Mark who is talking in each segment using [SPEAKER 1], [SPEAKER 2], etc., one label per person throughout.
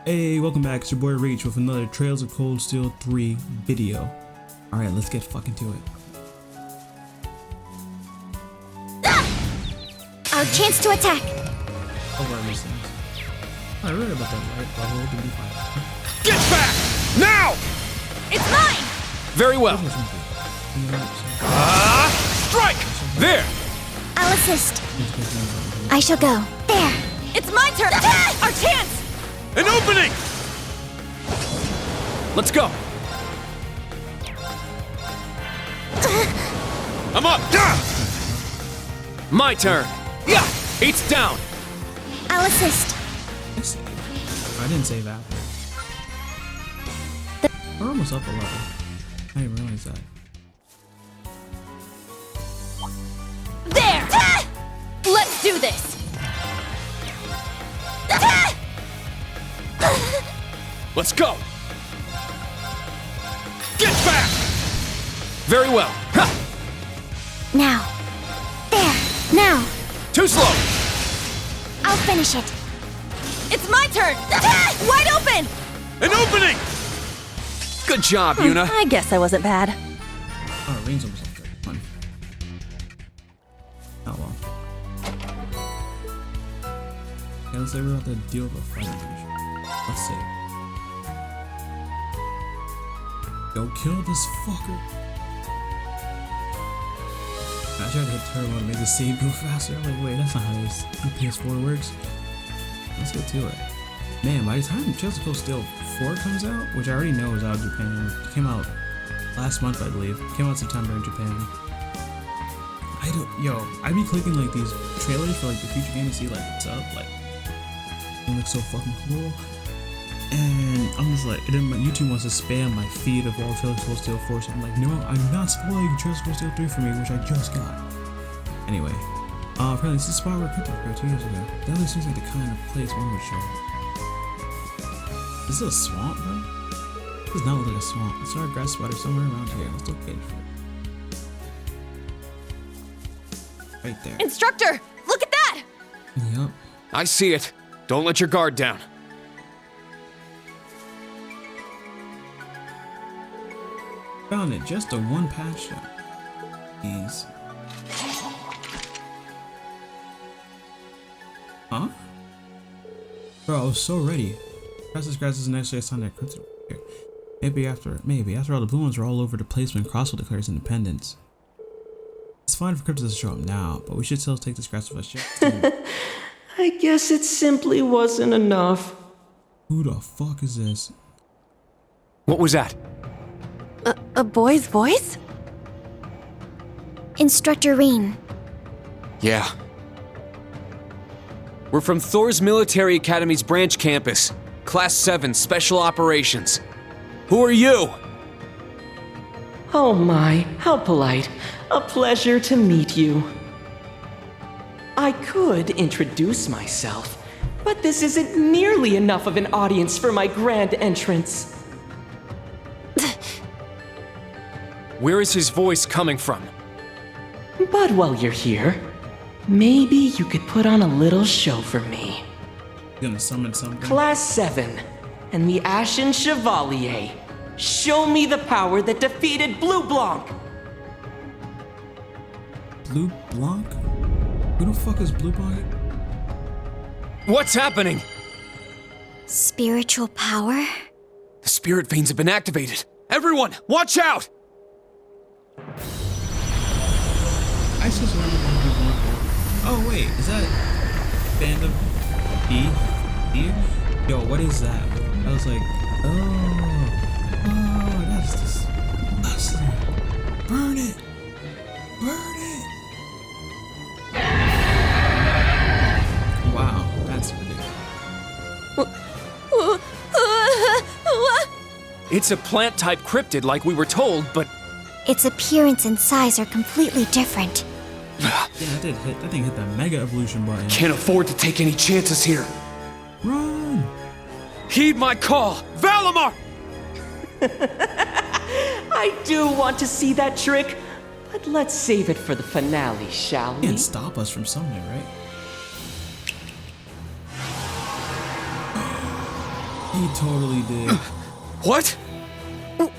[SPEAKER 1] Hey, welcome back. It's your boy Reach with another Trails of Cold Steel 3 video. Alright, let's get fucking to it.
[SPEAKER 2] Our chance to attack!
[SPEAKER 1] Oh, what are these things? I read about that, right? Level will be fine.
[SPEAKER 3] Get back! Now!
[SPEAKER 2] It's mine!
[SPEAKER 3] Very well. Strike! There!
[SPEAKER 2] I'll assist. I shall go. There! It's my turn! Our chance!
[SPEAKER 3] An opening! Let's go. I'm up! My turn! Yeah! It's down!
[SPEAKER 2] I'll assist.
[SPEAKER 1] I didn't say that. We're almost up a level. I didn't realize that.
[SPEAKER 2] There! Let's do this!
[SPEAKER 3] Let's go! Get back! Very well. Ha!
[SPEAKER 2] Now. There! Now!
[SPEAKER 3] Too slow!
[SPEAKER 2] I'll finish it. It's my turn! Wide open!
[SPEAKER 3] An opening! Good job, Yuna.
[SPEAKER 4] I guess I wasn't bad.
[SPEAKER 1] Oh, range almost up there. Fun. Oh well. Yeah, looks like we're about to deal with a fight. Let's see. Go kill this fucker. I tried to hit turbo to make the save go faster. I'm like, wait, that's not how this PS4 works. Let's get to it. Man, by the time Trails of Cold Steel 4 comes out, which I already know is out of Japan, it came out last month, I believe. It came out in September in Japan. I'd be clicking like these trailers for like the future game to see like what's up, like it looks so fucking cool. And I'm just like, and then my YouTube wants to spam my feed of all Trails of Cold Steel 4, so I'm like, no, I'm not spoiling Trails of Cold Steel 3 for me, which I just got. Anyway, apparently this is the spot where Crypto appeared 2 years ago. That really seems like the kind of place one would show. Is this a swamp, bro? This does not look like a swamp. It's not a grass spot or somewhere around here. Let's look at it. Right there.
[SPEAKER 2] Instructor! Look at that!
[SPEAKER 1] Yup.
[SPEAKER 3] I see it. Don't let your guard down.
[SPEAKER 1] Found it. Just a one patch shot. Jeez. Huh? Bro, I was so ready. Press this grass isn't actually a sign that Crypto here. Maybe after all, the blue ones were all over the place when Crossville declares independence. It's fine for Crypto to show up now, but we should still take this grass with us.
[SPEAKER 5] I guess it simply wasn't enough.
[SPEAKER 1] Who the fuck is this?
[SPEAKER 3] What was that?
[SPEAKER 4] A boy's voice?
[SPEAKER 2] Instructor Reen.
[SPEAKER 3] Yeah. We're from Thor's Military Academy's branch campus. Class 7, Special Operations. Who are you?
[SPEAKER 5] Oh my, how polite. A pleasure to meet you. I could introduce myself, but this isn't nearly enough of an audience for my grand entrance.
[SPEAKER 3] Where is his voice coming from?
[SPEAKER 5] But while you're here, maybe you could put on a little show for me.
[SPEAKER 1] You gonna summon something?
[SPEAKER 5] Class 7 and the Ashen Chevalier. Show me the power that defeated Blue Blanc.
[SPEAKER 1] Blue Blanc? Who the fuck is Blue Blanc?
[SPEAKER 3] What's happening?
[SPEAKER 2] Spiritual power?
[SPEAKER 3] The spirit veins have been activated. Everyone, watch out!
[SPEAKER 1] I just remember when Blue Blanc. Oh wait, is that Band of E? Yo, what is that? I was like, oh, that's disgusting. Burn it! Burn it! Wow, that's ridiculous.
[SPEAKER 3] It's a plant-type cryptid like we were told, but...
[SPEAKER 2] Its appearance and size are completely different.
[SPEAKER 1] Yeah, that thing hit the Mega Evolution button.
[SPEAKER 3] Can't afford to take any chances here.
[SPEAKER 1] Run!
[SPEAKER 3] Heed my call! Valimar!
[SPEAKER 5] I do want to see that trick, but let's save it for the finale, shall we?
[SPEAKER 1] Can't stop us from summoning, right? He totally did.
[SPEAKER 3] What?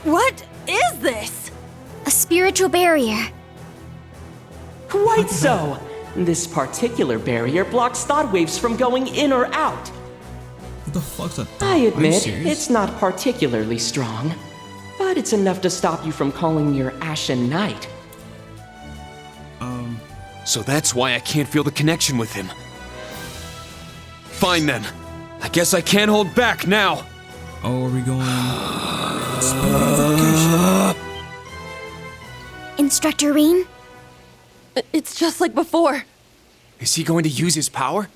[SPEAKER 4] What is this?
[SPEAKER 2] A spiritual barrier.
[SPEAKER 5] Quite so. This particular barrier blocks thought waves from going in or out.
[SPEAKER 1] What the fuck's that?
[SPEAKER 5] I
[SPEAKER 1] Are you
[SPEAKER 5] admit,
[SPEAKER 1] serious?
[SPEAKER 5] it's not particularly strong, but it's enough to stop you from calling your Ashen Knight.
[SPEAKER 3] So that's why I can't feel the connection with him. Fine then. I guess I can't hold back now.
[SPEAKER 1] Oh, are we going? Spirit
[SPEAKER 2] Instructor Reen?
[SPEAKER 4] It's just like before.
[SPEAKER 3] Is he going to use his power?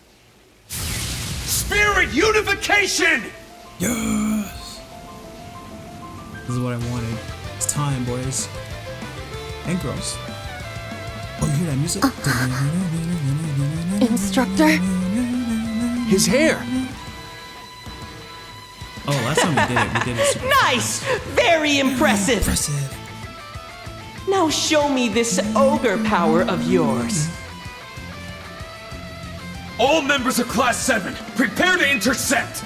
[SPEAKER 3] Spirit unification!
[SPEAKER 1] Yes! This is what I wanted. It's time, boys. And girls. Oh, you hear that music?
[SPEAKER 4] Instructor?
[SPEAKER 3] His hair!
[SPEAKER 1] Oh, last time we did it super
[SPEAKER 5] Nice! Very impressive!
[SPEAKER 1] impressive.
[SPEAKER 5] Now show me this ogre power of yours.
[SPEAKER 3] All members of Class 7, prepare to intercept!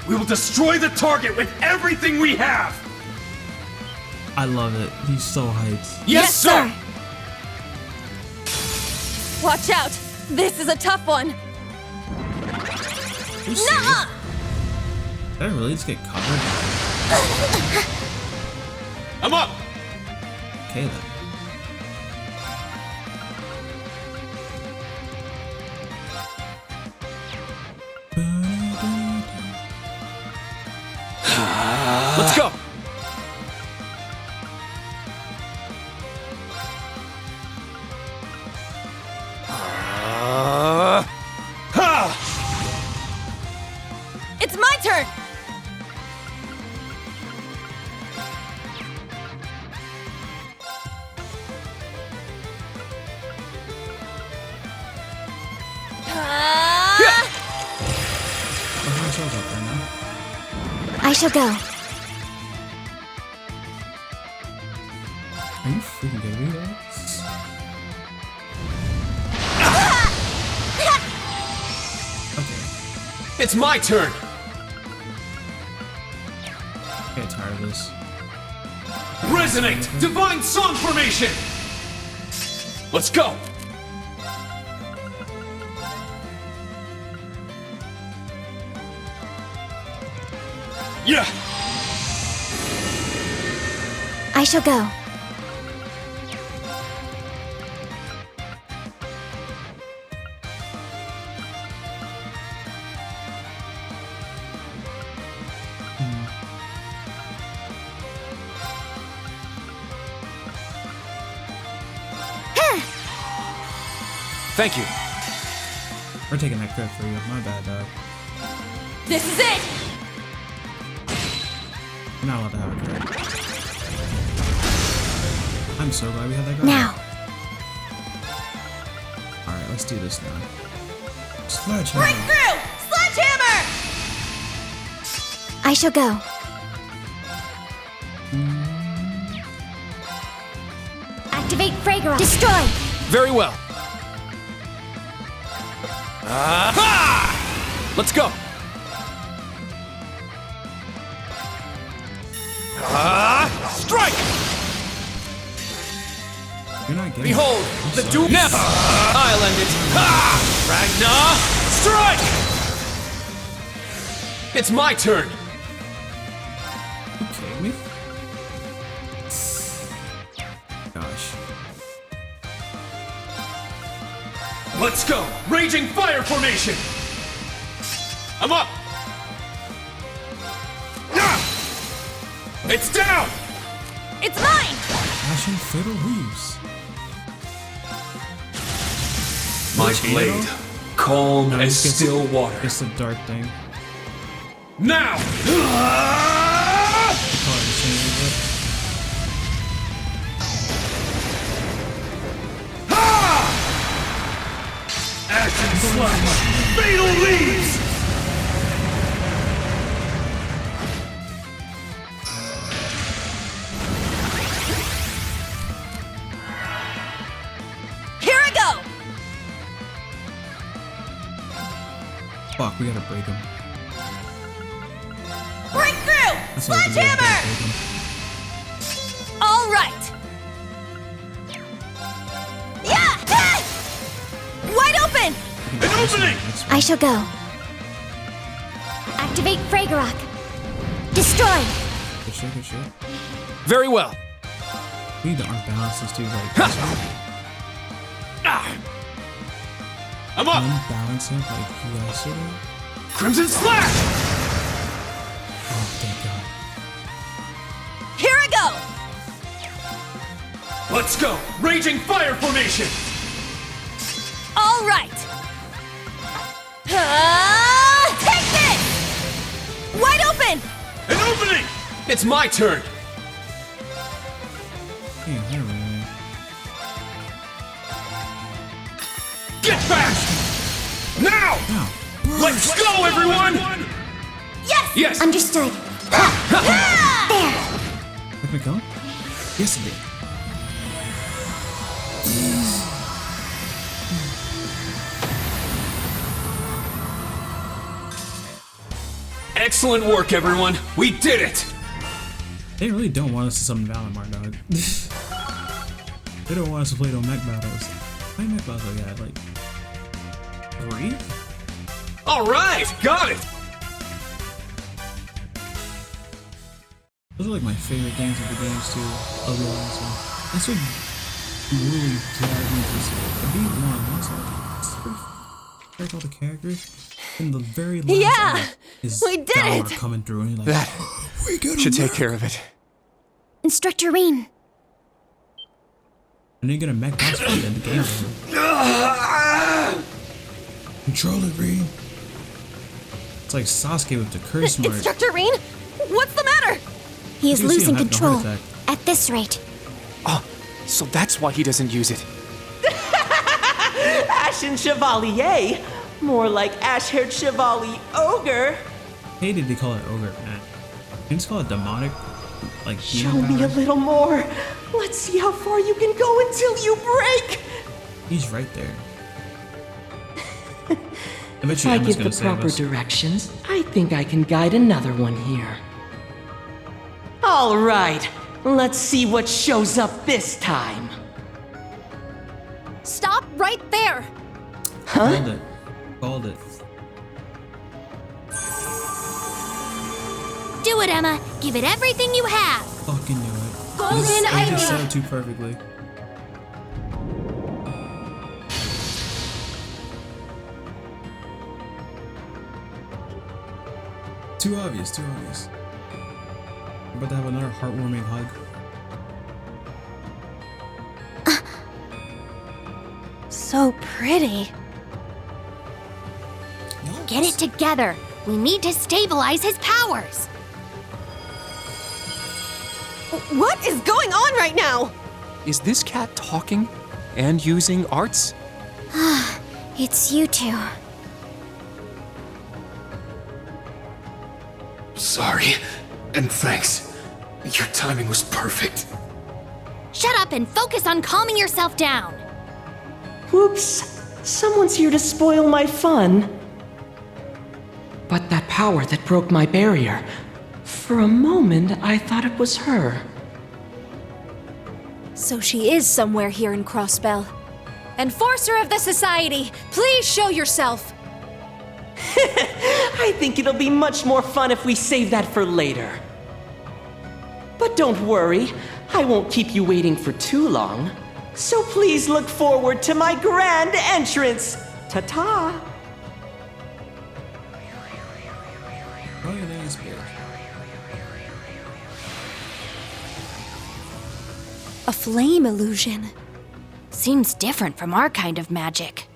[SPEAKER 3] We will destroy the target with everything we have!
[SPEAKER 1] I love it. He's so hyped.
[SPEAKER 3] Yes, sir!
[SPEAKER 4] Watch out! This is a tough one!
[SPEAKER 1] You serious? Did I really just get covered?
[SPEAKER 3] I'm up!
[SPEAKER 1] Okay then.
[SPEAKER 3] Let's go!
[SPEAKER 4] It's my turn!
[SPEAKER 1] Oh, my show's up there now.
[SPEAKER 2] I shall go.
[SPEAKER 1] Are you freaking kidding me, bro? Okay.
[SPEAKER 3] It's my turn!
[SPEAKER 1] I get tired of this.
[SPEAKER 3] Resonate! Divine Song Formation! Let's go! Yeah!
[SPEAKER 2] I shall go.
[SPEAKER 3] Thank you.
[SPEAKER 1] We're taking that credit for you. My bad, dog.
[SPEAKER 4] This is it!
[SPEAKER 1] We're not allowed to have a credit. I'm so glad we had that guy.
[SPEAKER 2] Now.
[SPEAKER 1] Alright, let's do this now. Sledgehammer.
[SPEAKER 4] Breakthrough! Sledgehammer!
[SPEAKER 2] I shall go. Activate Fragor. Destroy!
[SPEAKER 3] Very well. Let's go! Strike!
[SPEAKER 1] You're not getting
[SPEAKER 3] Behold,
[SPEAKER 1] it.
[SPEAKER 3] the
[SPEAKER 1] I'm
[SPEAKER 3] duel.
[SPEAKER 1] sorry.
[SPEAKER 3] Never! I'll end it. Ragnar! Strike! It's my turn!
[SPEAKER 1] You kidding me? Gosh.
[SPEAKER 3] Let's go! Raging Fire Formation! I'm up! It's down!
[SPEAKER 4] It's mine!
[SPEAKER 1] Ashen Fatal Leaves.
[SPEAKER 3] My
[SPEAKER 1] Which
[SPEAKER 3] blade,
[SPEAKER 1] hero?
[SPEAKER 3] calm
[SPEAKER 1] No,
[SPEAKER 3] as
[SPEAKER 1] it's just-
[SPEAKER 3] still water.
[SPEAKER 1] It's the dark thing.
[SPEAKER 3] Now!
[SPEAKER 1] They call it the same,
[SPEAKER 3] Action Slash! Fatal Leaves!
[SPEAKER 4] Here I go!
[SPEAKER 1] Fuck, we gotta break him. That's all I can do is
[SPEAKER 4] Sledgehammer!
[SPEAKER 1] take him.
[SPEAKER 4] All right. Yeah! Ah! Wide open!
[SPEAKER 3] An opening!
[SPEAKER 2] I shall go. Activate Fragorock. Destroy.
[SPEAKER 1] Good shit, good shit.
[SPEAKER 6] Very well.
[SPEAKER 1] We need to unbalance this dude like this way.
[SPEAKER 3] I'm up!
[SPEAKER 1] Unbalance him like yesterday.
[SPEAKER 3] Crimson Slash!
[SPEAKER 1] Oh, thank God.
[SPEAKER 4] Here I go!
[SPEAKER 3] Let's go! Raging Fire Formation!
[SPEAKER 4] All right. Take this! Wide open!
[SPEAKER 3] An opening! It's my turn!
[SPEAKER 1] Damn, wait a minute.
[SPEAKER 3] Get back! Now!
[SPEAKER 1] Now,
[SPEAKER 3] Let's go, everyone!
[SPEAKER 4] Yes!
[SPEAKER 3] Yes!
[SPEAKER 2] Understood.
[SPEAKER 1] let me go. Yes, it did.
[SPEAKER 3] Excellent work, everyone! We did it!
[SPEAKER 1] They really don't want us to summon Valimar, dog. They don't want us to play no mech battles. How many mech battles I got? Like 3?
[SPEAKER 3] Alright! Got it!
[SPEAKER 1] Those are like my favorite games of the games too. I'll be honest with you. That's what really dragged me to this. I beat one. Once I all the characters. In the very last act is
[SPEAKER 4] we did
[SPEAKER 1] Valimar
[SPEAKER 4] it!
[SPEAKER 1] coming through and you're like,
[SPEAKER 6] That
[SPEAKER 1] we get
[SPEAKER 6] should take care of it.
[SPEAKER 2] Instructor Reen.
[SPEAKER 1] And then you're gonna mech boss fight in the game. Control it, Reen. It's like Sasuke with the curse mark.
[SPEAKER 4] Instructor Reen? What's the matter?
[SPEAKER 2] He is
[SPEAKER 1] You see him
[SPEAKER 2] losing
[SPEAKER 1] having a heart
[SPEAKER 2] control.
[SPEAKER 1] attack.
[SPEAKER 2] At this rate.
[SPEAKER 6] Oh, so that's why he doesn't use it.
[SPEAKER 5] Ashen Chevalier? More like ash-haired Chevalier Ogre.
[SPEAKER 1] Hated they call it ogre, man. You can just call it demonic. Like
[SPEAKER 5] Show
[SPEAKER 1] demon
[SPEAKER 5] me a
[SPEAKER 1] power.
[SPEAKER 5] little more. Let's see how far you can go until you break.
[SPEAKER 1] He's right there. I bet
[SPEAKER 5] If
[SPEAKER 1] you
[SPEAKER 5] I
[SPEAKER 1] Emma's
[SPEAKER 5] give
[SPEAKER 1] gonna
[SPEAKER 5] the
[SPEAKER 1] save
[SPEAKER 5] proper
[SPEAKER 1] us.
[SPEAKER 5] directions, I think I can guide another one here. All right, let's see what shows up this time.
[SPEAKER 4] Stop right there!
[SPEAKER 1] Called it. Called it.
[SPEAKER 2] Do it, Emma. Give it everything you have.
[SPEAKER 1] Fucking knew it.
[SPEAKER 4] Golden
[SPEAKER 1] I just
[SPEAKER 4] idea.
[SPEAKER 1] said it too perfectly. Too obvious, too obvious. We're about to have another heartwarming hug.
[SPEAKER 2] So pretty. Get it together. We need to stabilize his powers.
[SPEAKER 4] What is going on right now?
[SPEAKER 6] Is this cat talking and using arts?
[SPEAKER 2] It's you two.
[SPEAKER 3] Sorry, and thanks. Your timing was perfect.
[SPEAKER 2] Shut up and focus on calming yourself down.
[SPEAKER 5] Whoops, someone's here to spoil my fun. But that power that broke my barrier, for a moment I thought it was her.
[SPEAKER 4] So she is somewhere here in Crossbell. Enforcer of the Society, please show yourself!
[SPEAKER 5] I think it'll be much more fun if we save that for later. But don't worry, I won't keep you waiting for too long. So please look forward to my grand entrance. Ta-ta!
[SPEAKER 1] Probably an ace bitch.
[SPEAKER 4] A flame illusion.
[SPEAKER 2] Seems different from our kind of magic.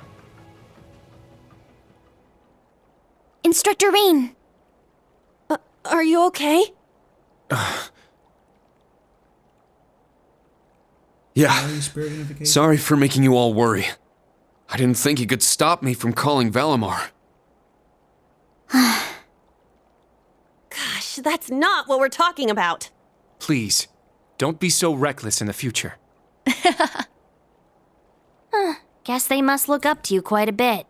[SPEAKER 2] Instructor Reen.
[SPEAKER 4] Are you okay?
[SPEAKER 6] Yeah.
[SPEAKER 1] Holy Spirit unification.
[SPEAKER 6] Sorry for making you all worry. I didn't think you could stop me from calling Valimar.
[SPEAKER 4] Gosh, that's not what we're talking about.
[SPEAKER 6] Please, don't be so reckless in the future.
[SPEAKER 2] Guess they must look up to you quite a bit.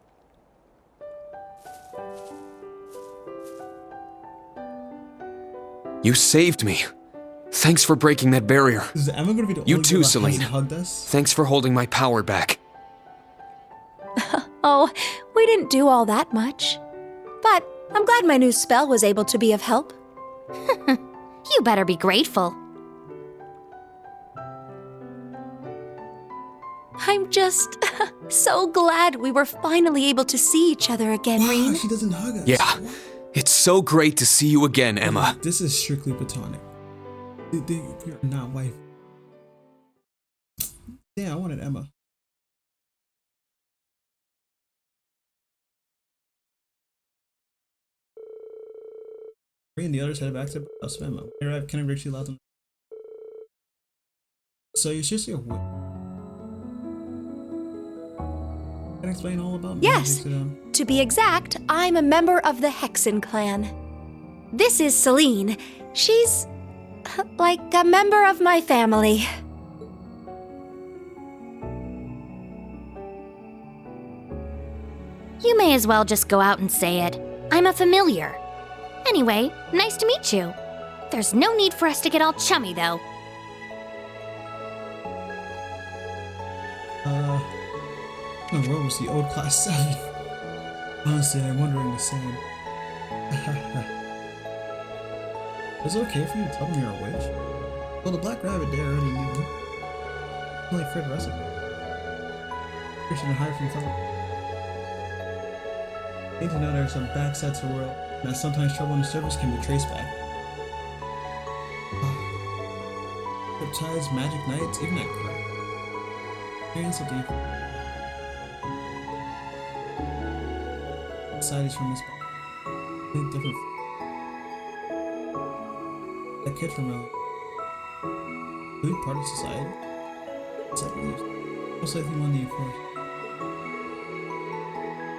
[SPEAKER 6] You saved me. Thanks for breaking that barrier.
[SPEAKER 1] Is Emma gonna be the
[SPEAKER 6] You
[SPEAKER 1] only
[SPEAKER 6] too,
[SPEAKER 1] girl that
[SPEAKER 6] Celine.
[SPEAKER 1] hasn't hugged us?
[SPEAKER 6] Thanks for holding my power back.
[SPEAKER 4] Oh, we didn't do all that much. But I'm glad my new spell was able to be of help.
[SPEAKER 2] You better be grateful.
[SPEAKER 4] I'm just so glad we were finally able to see each other again,
[SPEAKER 1] Wow,
[SPEAKER 4] Reen.
[SPEAKER 1] she doesn't hug us.
[SPEAKER 6] Yeah. It's so great to see you again, Emma.
[SPEAKER 1] This is strictly platonic. You're not wife. Yeah, I wanted Emma. And the others headed back to the house of Emma. They arrived, Ken and Richie allowed them. So you're seriously a witch? Can I explain all about
[SPEAKER 4] Yes.
[SPEAKER 1] magic to them?
[SPEAKER 4] To be exact, I'm a member of the Hexen clan. This is Celine. She's like a member of my family.
[SPEAKER 2] You may as well just go out and say it. I'm a familiar. Anyway, nice to meet you. There's no need for us to get all chummy, though.
[SPEAKER 1] The world was the old class 7. Honestly, I'm wondering the same. Is it okay for you to tell them you're a witch? Well, the black rabbit there already knew. Only for the rest of it. You should hide from fellow. Need to know there are some bad sides to the world, and that sometimes trouble on the surface can be traced back. Riptides, magic knights, even that crap. Experience of the societies from this body. Different. That kid from are we part of society? It's like beliefs. Most likely one of the enforced.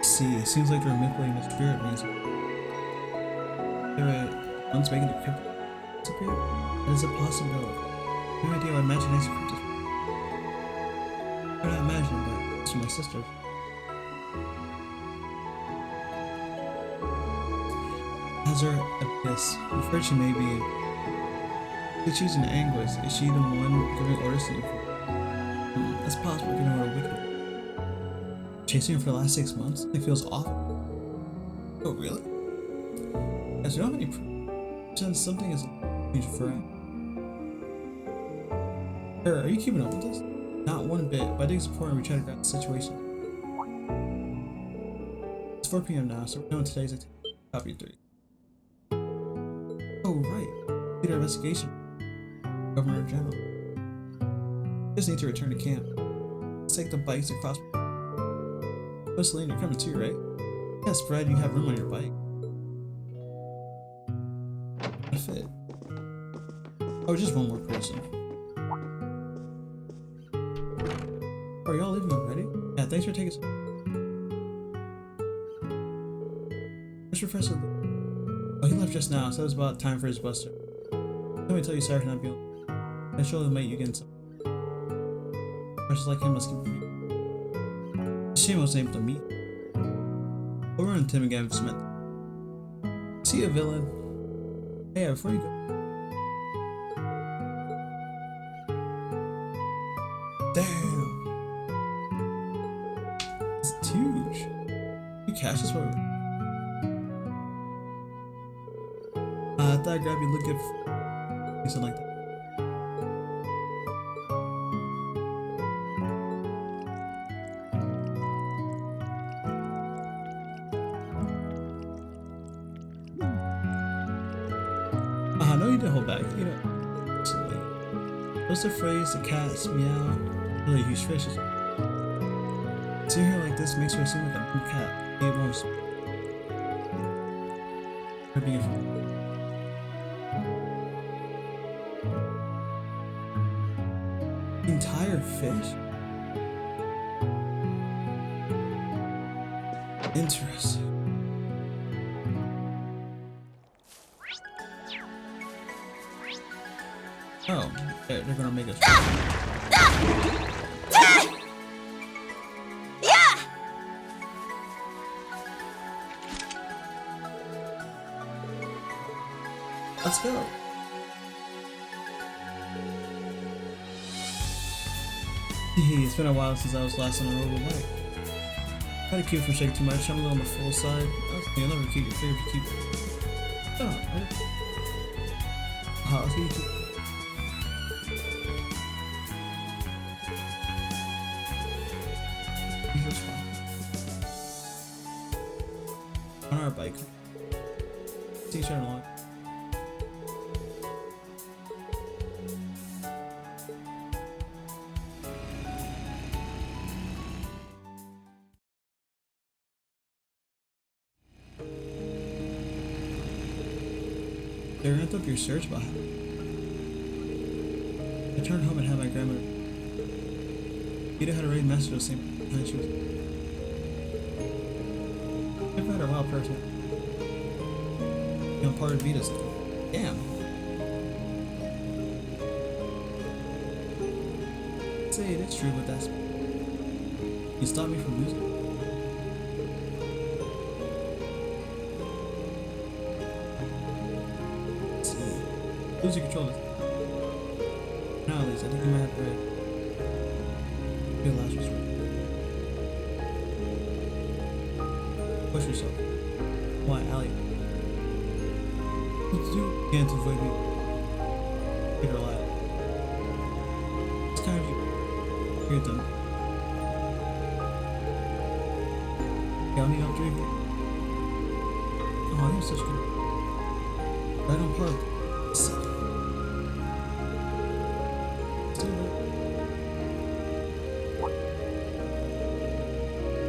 [SPEAKER 1] See, it seems like they're manipulating the spirit rings. They're one's making the crypt disappear. That is a possibility. No idea why magic makes crypt disappear. I don't imagine, but it's from my sisters. As her abyss, afraid she may be. If she's in anguish, is she the one giving orders to you? That's possible given her wicked. Chasing her for the last 6 months? It feels awful. Oh, really? Guys, you don't have any proof. Since something is changed for her. Are you keeping up with this? Not one bit, but I think it's important we try to grasp the situation. It's 4 p.m. now, so we're doing today's activity. Copy 3. Oh, right. Leader investigation. Governor General. Just need to return to camp. Let's take the bikes across. Oh, Celine, you're coming too, right? Yes, Brad, you have room on your bike. Not fit. Oh, just one more person. Are y'all leaving already? Yeah, thanks for taking some. Where's Professor Lee? Oh, he left just now, so it was about time for his buster. Let me tell you, sorry for not being. I surely might you get some. Just like him must keep me. Shame I wasn't able to meet. Over on Tim again, Smith. See you, villain. Hey, before you go. Damn. It's huge. You cash this one? I thought I'd grab you look good. Something like that. No, you didn't hold back. You know, absolutely. What's the phrase? The cat's meow. Really huge fishes. Seeing her like this makes her seem like a big cat. It won't. Her being a entire fish? Interesting. Oh, they're gonna make us.
[SPEAKER 2] Yeah!
[SPEAKER 1] Let's go. It's been a while since I was last on a road with Light. Try to keep it from shaking too much. I'm a little on the full side. You'll never keep your favorite keep. Oh, right? I'll see you too. He's fine. On our bike. See you turn along. They ramped up your search behind. I turned home and had my grandmother. Vita had already messaged us same night she was. I found her a wild person. You know, part of Vita's thing. Damn. I'd say it is true, but that's. You stopped me from losing. Lose your control. Now at least, I think you might have to be the last resort. Push yourself. Why, Allie? What to do? Can't avoid me. Get her alive. It's kind of you. You're done. Y'all need help drinking. Oh, you're such good. Right on park. Sick.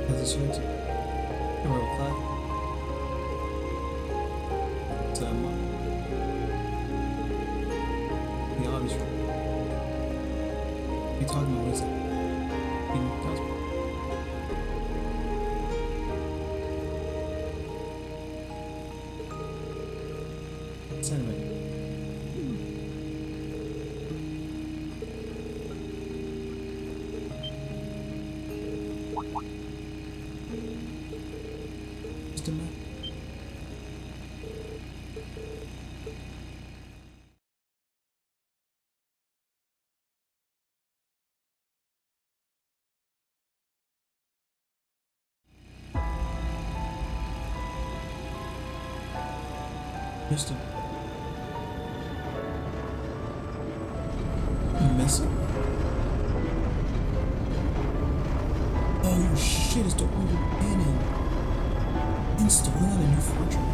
[SPEAKER 1] Has a shirt. A royal clap. So I'm the obvious one. You talking about wisdom. In gospel. Sentiment. Just a minute. Just a messy. Oh shit, it's the old cannon. Installing on a new fortune.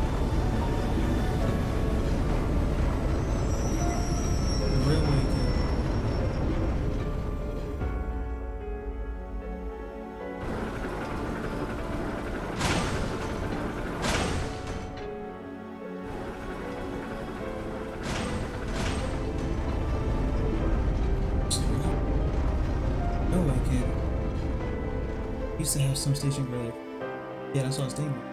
[SPEAKER 1] The railway cannon. Railway cannon. Used to have some station where, yeah, that's what I was thinking.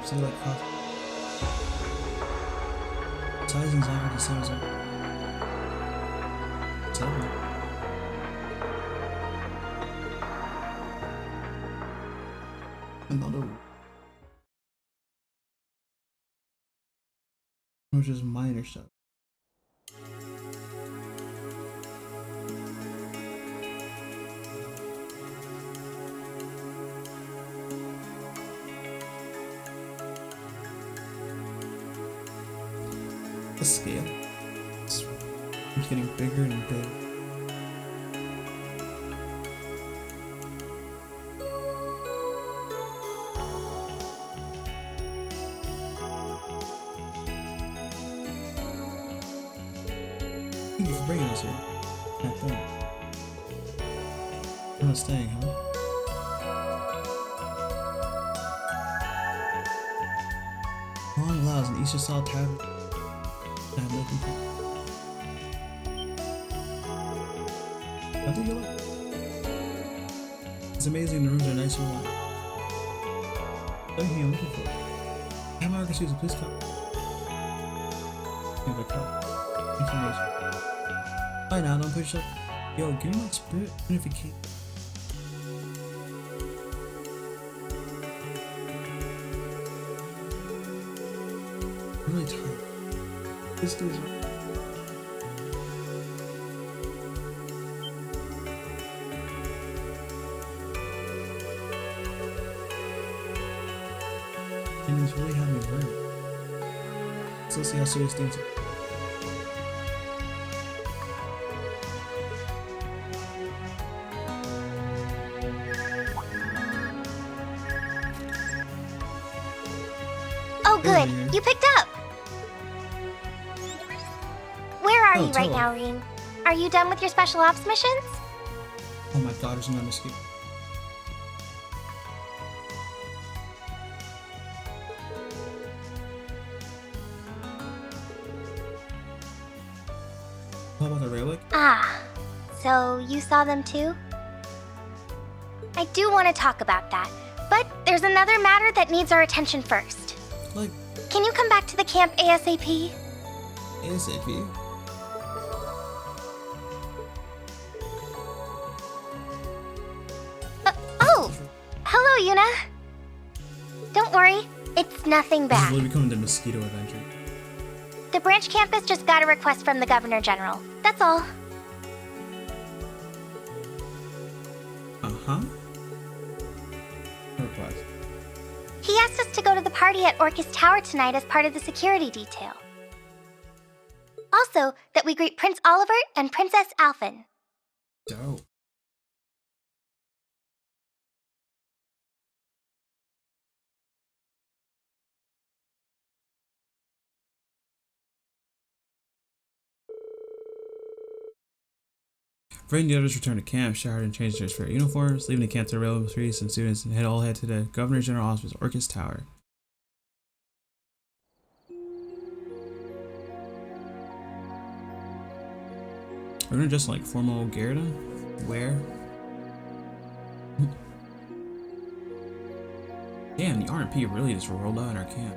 [SPEAKER 1] See like cost. Sizing's not the same as that. Another one. Or just minor stuff. The scale. It's getting bigger and bigger. Thank you for bringing us here. Have fun. You're not staying, huh? Long Laos and Easter Style Tavern. I'm looking for. I think you like. It's amazing the rooms are nice and warm. Everything I'm looking for. How am I gonna choose a police cop? Give a cop. Information. Bye now, don't push up. Yo, give me my spirit unification. I'm really tired. This is attendance really had me worried. So let's see how serious things are.
[SPEAKER 2] Oh, good.
[SPEAKER 1] Mhm.
[SPEAKER 2] You picked up. Where are
[SPEAKER 1] Oh,
[SPEAKER 2] you right
[SPEAKER 1] totally.
[SPEAKER 2] now, Reem? Are you done with your special ops missions?
[SPEAKER 1] Oh my god, there's another mosquito. How about the relic?
[SPEAKER 2] Ah, so you saw them too? I do want to talk about that, but there's another matter that needs our attention first.
[SPEAKER 1] Like,
[SPEAKER 2] Can you come back to the camp ASAP?
[SPEAKER 1] ASAP.
[SPEAKER 2] Oh! Hello, Yuna! Don't worry, it's nothing
[SPEAKER 1] This is
[SPEAKER 2] bad.
[SPEAKER 1] really becoming the mosquito adventure.
[SPEAKER 2] The branch campus just got a request from the Governor General. That's all.
[SPEAKER 1] Uh-huh. Request.
[SPEAKER 2] He asked us to go to the party at Orcus Tower tonight as part of the security detail. Also, that we greet Prince Oliver and Princess Alphen.
[SPEAKER 1] Dope. Rain and the others returned to camp, showered and changed their fair uniforms, leaving the camp to railway priests and students and all head to the Governor General Office, Orcus Tower. We're gonna just like formal Gerda? Where? Damn, the RP really just rolled out in our camp.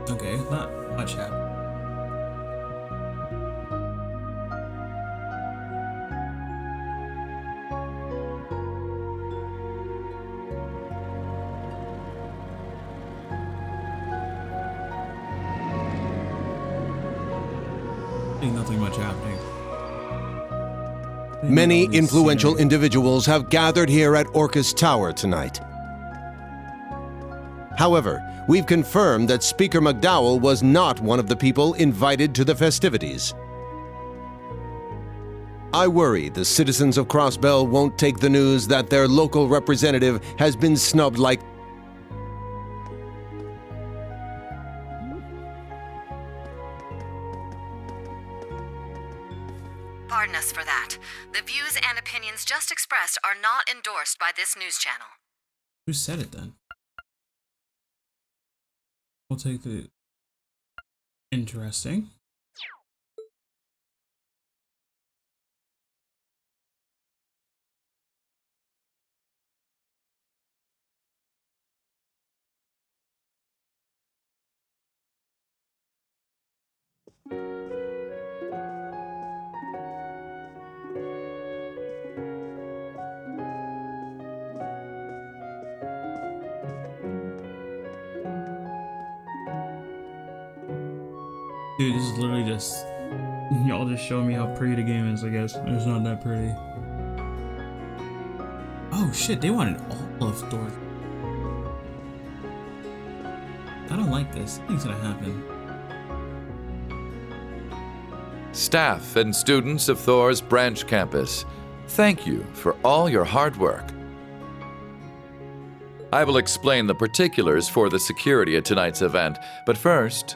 [SPEAKER 1] Okay, not much happened. Nothing much happening.
[SPEAKER 7] Many influential individuals have gathered here at Orcus Tower tonight. However, we've confirmed that Speaker McDowell was not one of the people invited to the festivities. I worry the citizens of Crossbell won't take the news that their local representative has been snubbed like
[SPEAKER 8] Pardon us for that. The views and opinions just expressed are not endorsed by this news channel.
[SPEAKER 1] Who said it then? We'll take the interesting. Dude, this is literally just y'all just showing me how pretty the game is, I guess. It's not that pretty. Oh shit, they wanted all of Thor. I don't like this. Nothing's gonna happen.
[SPEAKER 9] Staff and students of Thor's branch campus, thank you for all your hard work. I will explain the particulars for the security at tonight's event, but first,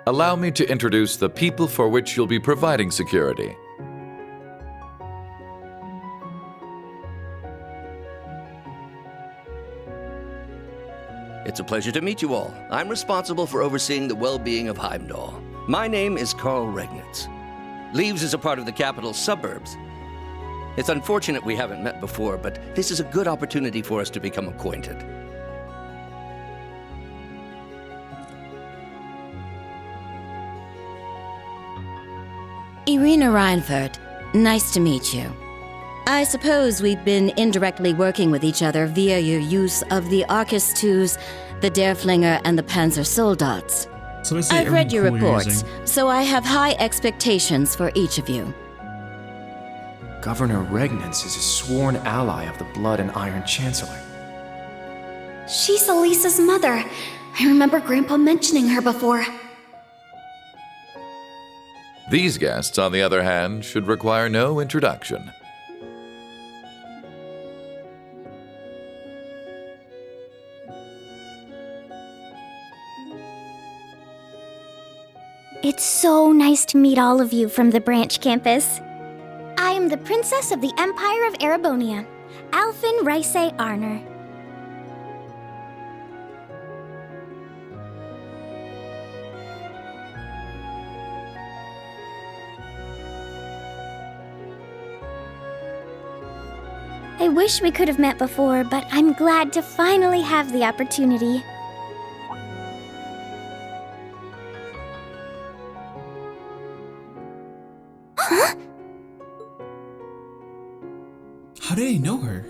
[SPEAKER 9] allow me to introduce the people for which you'll be providing security.
[SPEAKER 10] It's a pleasure to meet you all. I'm responsible for overseeing the well-being of Heimdall. My name is Carl Regnitz. Leaves is a part of the capital's suburbs. It's unfortunate we haven't met before, but this is a good opportunity for us to become acquainted.
[SPEAKER 11] Irina Reinfurt, nice to meet you. I suppose we've been indirectly working with each other via your use of the Arcus IIs, the Derflinger, and the Panzer Soldats.
[SPEAKER 1] So
[SPEAKER 11] I've read your reports, so I have high expectations for each of you.
[SPEAKER 12] Governor Regnitz is a sworn ally of the Blood and Iron Chancellor.
[SPEAKER 4] She's Elisa's mother. I remember Grandpa mentioning her before.
[SPEAKER 9] These guests, on the other hand, should require no introduction.
[SPEAKER 2] It's so nice to meet all of you from the branch campus. I am the Princess of the Empire of Erebonia, Alfin Rice Arner. I wish we could have met before, but I'm glad to finally have the opportunity.
[SPEAKER 1] How did he know her?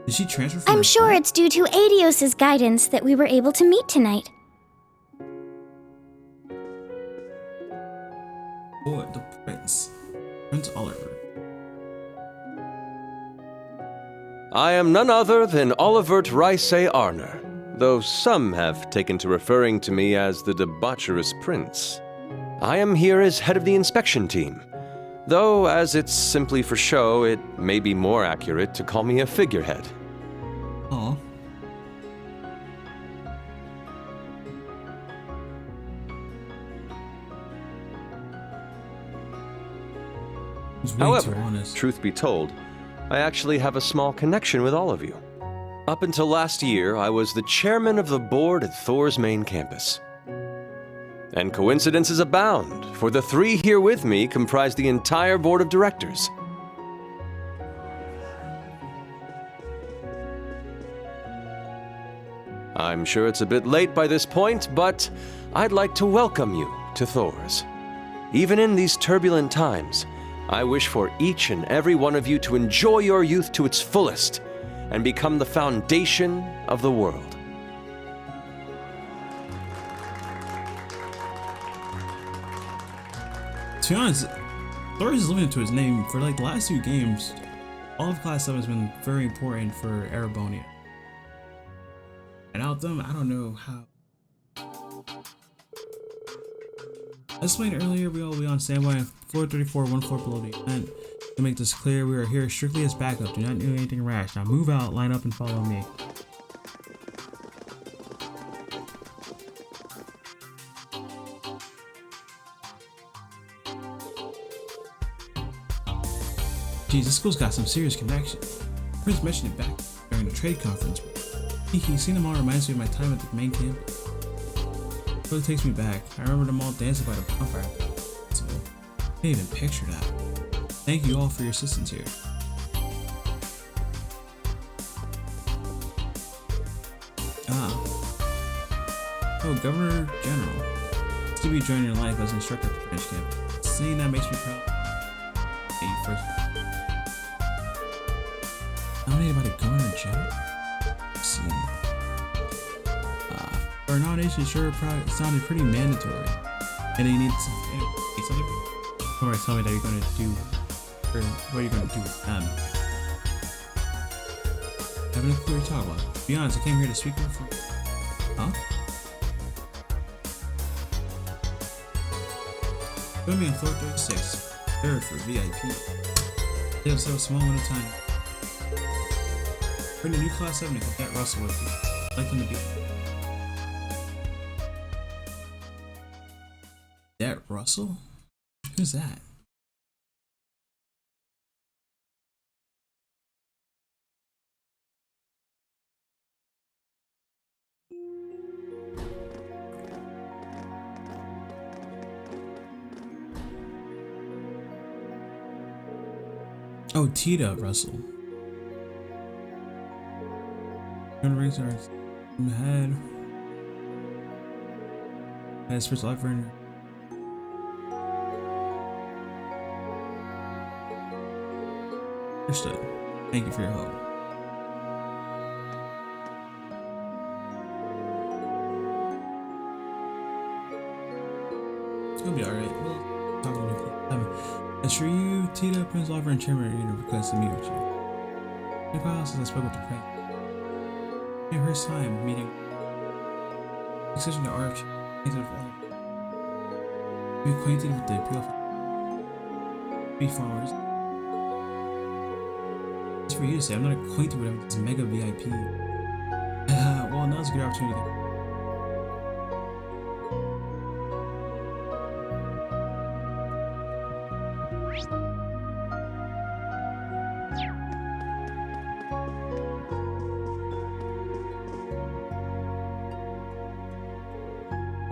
[SPEAKER 1] Did she transfer from
[SPEAKER 2] I'm
[SPEAKER 1] her
[SPEAKER 2] sure
[SPEAKER 1] school?
[SPEAKER 2] it's due to Adios's guidance that we were able to meet tonight.
[SPEAKER 1] Oh, the prince. Prince Oliver.
[SPEAKER 7] I am none other than Olivert Rice Arner, though some have taken to referring to me as the debaucherous prince. I am here as head of the inspection team, though as it's simply for show, it may be more accurate to call me a figurehead.
[SPEAKER 1] Aw. He's way too
[SPEAKER 7] However,
[SPEAKER 1] honest.
[SPEAKER 7] truth be told, I actually have a small connection with all of you. Up until last year, I was the chairman of the board at Thor's main campus. And coincidences abound, for the three here with me comprise the entire board of directors. I'm sure it's a bit late by this point, but I'd like to welcome you to Thor's. Even in these turbulent times, I wish for each and every one of you to enjoy your youth to its fullest and become the foundation of the world.
[SPEAKER 1] To be honest, Thor is living into his name. For like the last two games, all of Class 7 has been very important for Erebonia. And without them, I don't know how. As explained earlier, we will be on standby on floor 34, 1 floor below the event. To make this clear, we are here strictly as backup. Do not do anything rash. Now move out, line up, and follow me. Geez, this school's got some serious connection. Prince mentioned it back during the trade conference. Seeing them all reminds me of my time at the main campus. It really takes me back. I remember them all dancing by the bonfire. So, I can't even picture that. Thank you all for your assistance here. Oh, Governor General. It's to be joining your life as an instructor at the branch camp. Seeing that makes me proud. Hey, you first. Nominated by the Governor General? Let's see. For nomination, sure sounded pretty mandatory. And you need something. Or tell me that you're gonna do, or what are you gonna do with them? I have no clue what you're talking about. To be honest, I came here to speak with you. Huh? Join me on floor 36, third for VIP. They have so small window time. Bring the new Class 7 and Cadet Russell with you. I'd like them to be. Cadet Russell? Who's that? Oh, Tita Russell. Rings are in the head. Has first life in. Understood. Thank you for your help. It's gonna be alright. We'll talk to you. As for you, Tita, Prince Oliver, and Chairman Arena request to meet with you. In the past, I spoke with the prince. My first time meeting. Exception to Arch, acquainted with all. Be acquainted with the beautiful. Be followers. It's for you to say. I'm not acquainted with him. It's mega VIP. Well, now's a good opportunity.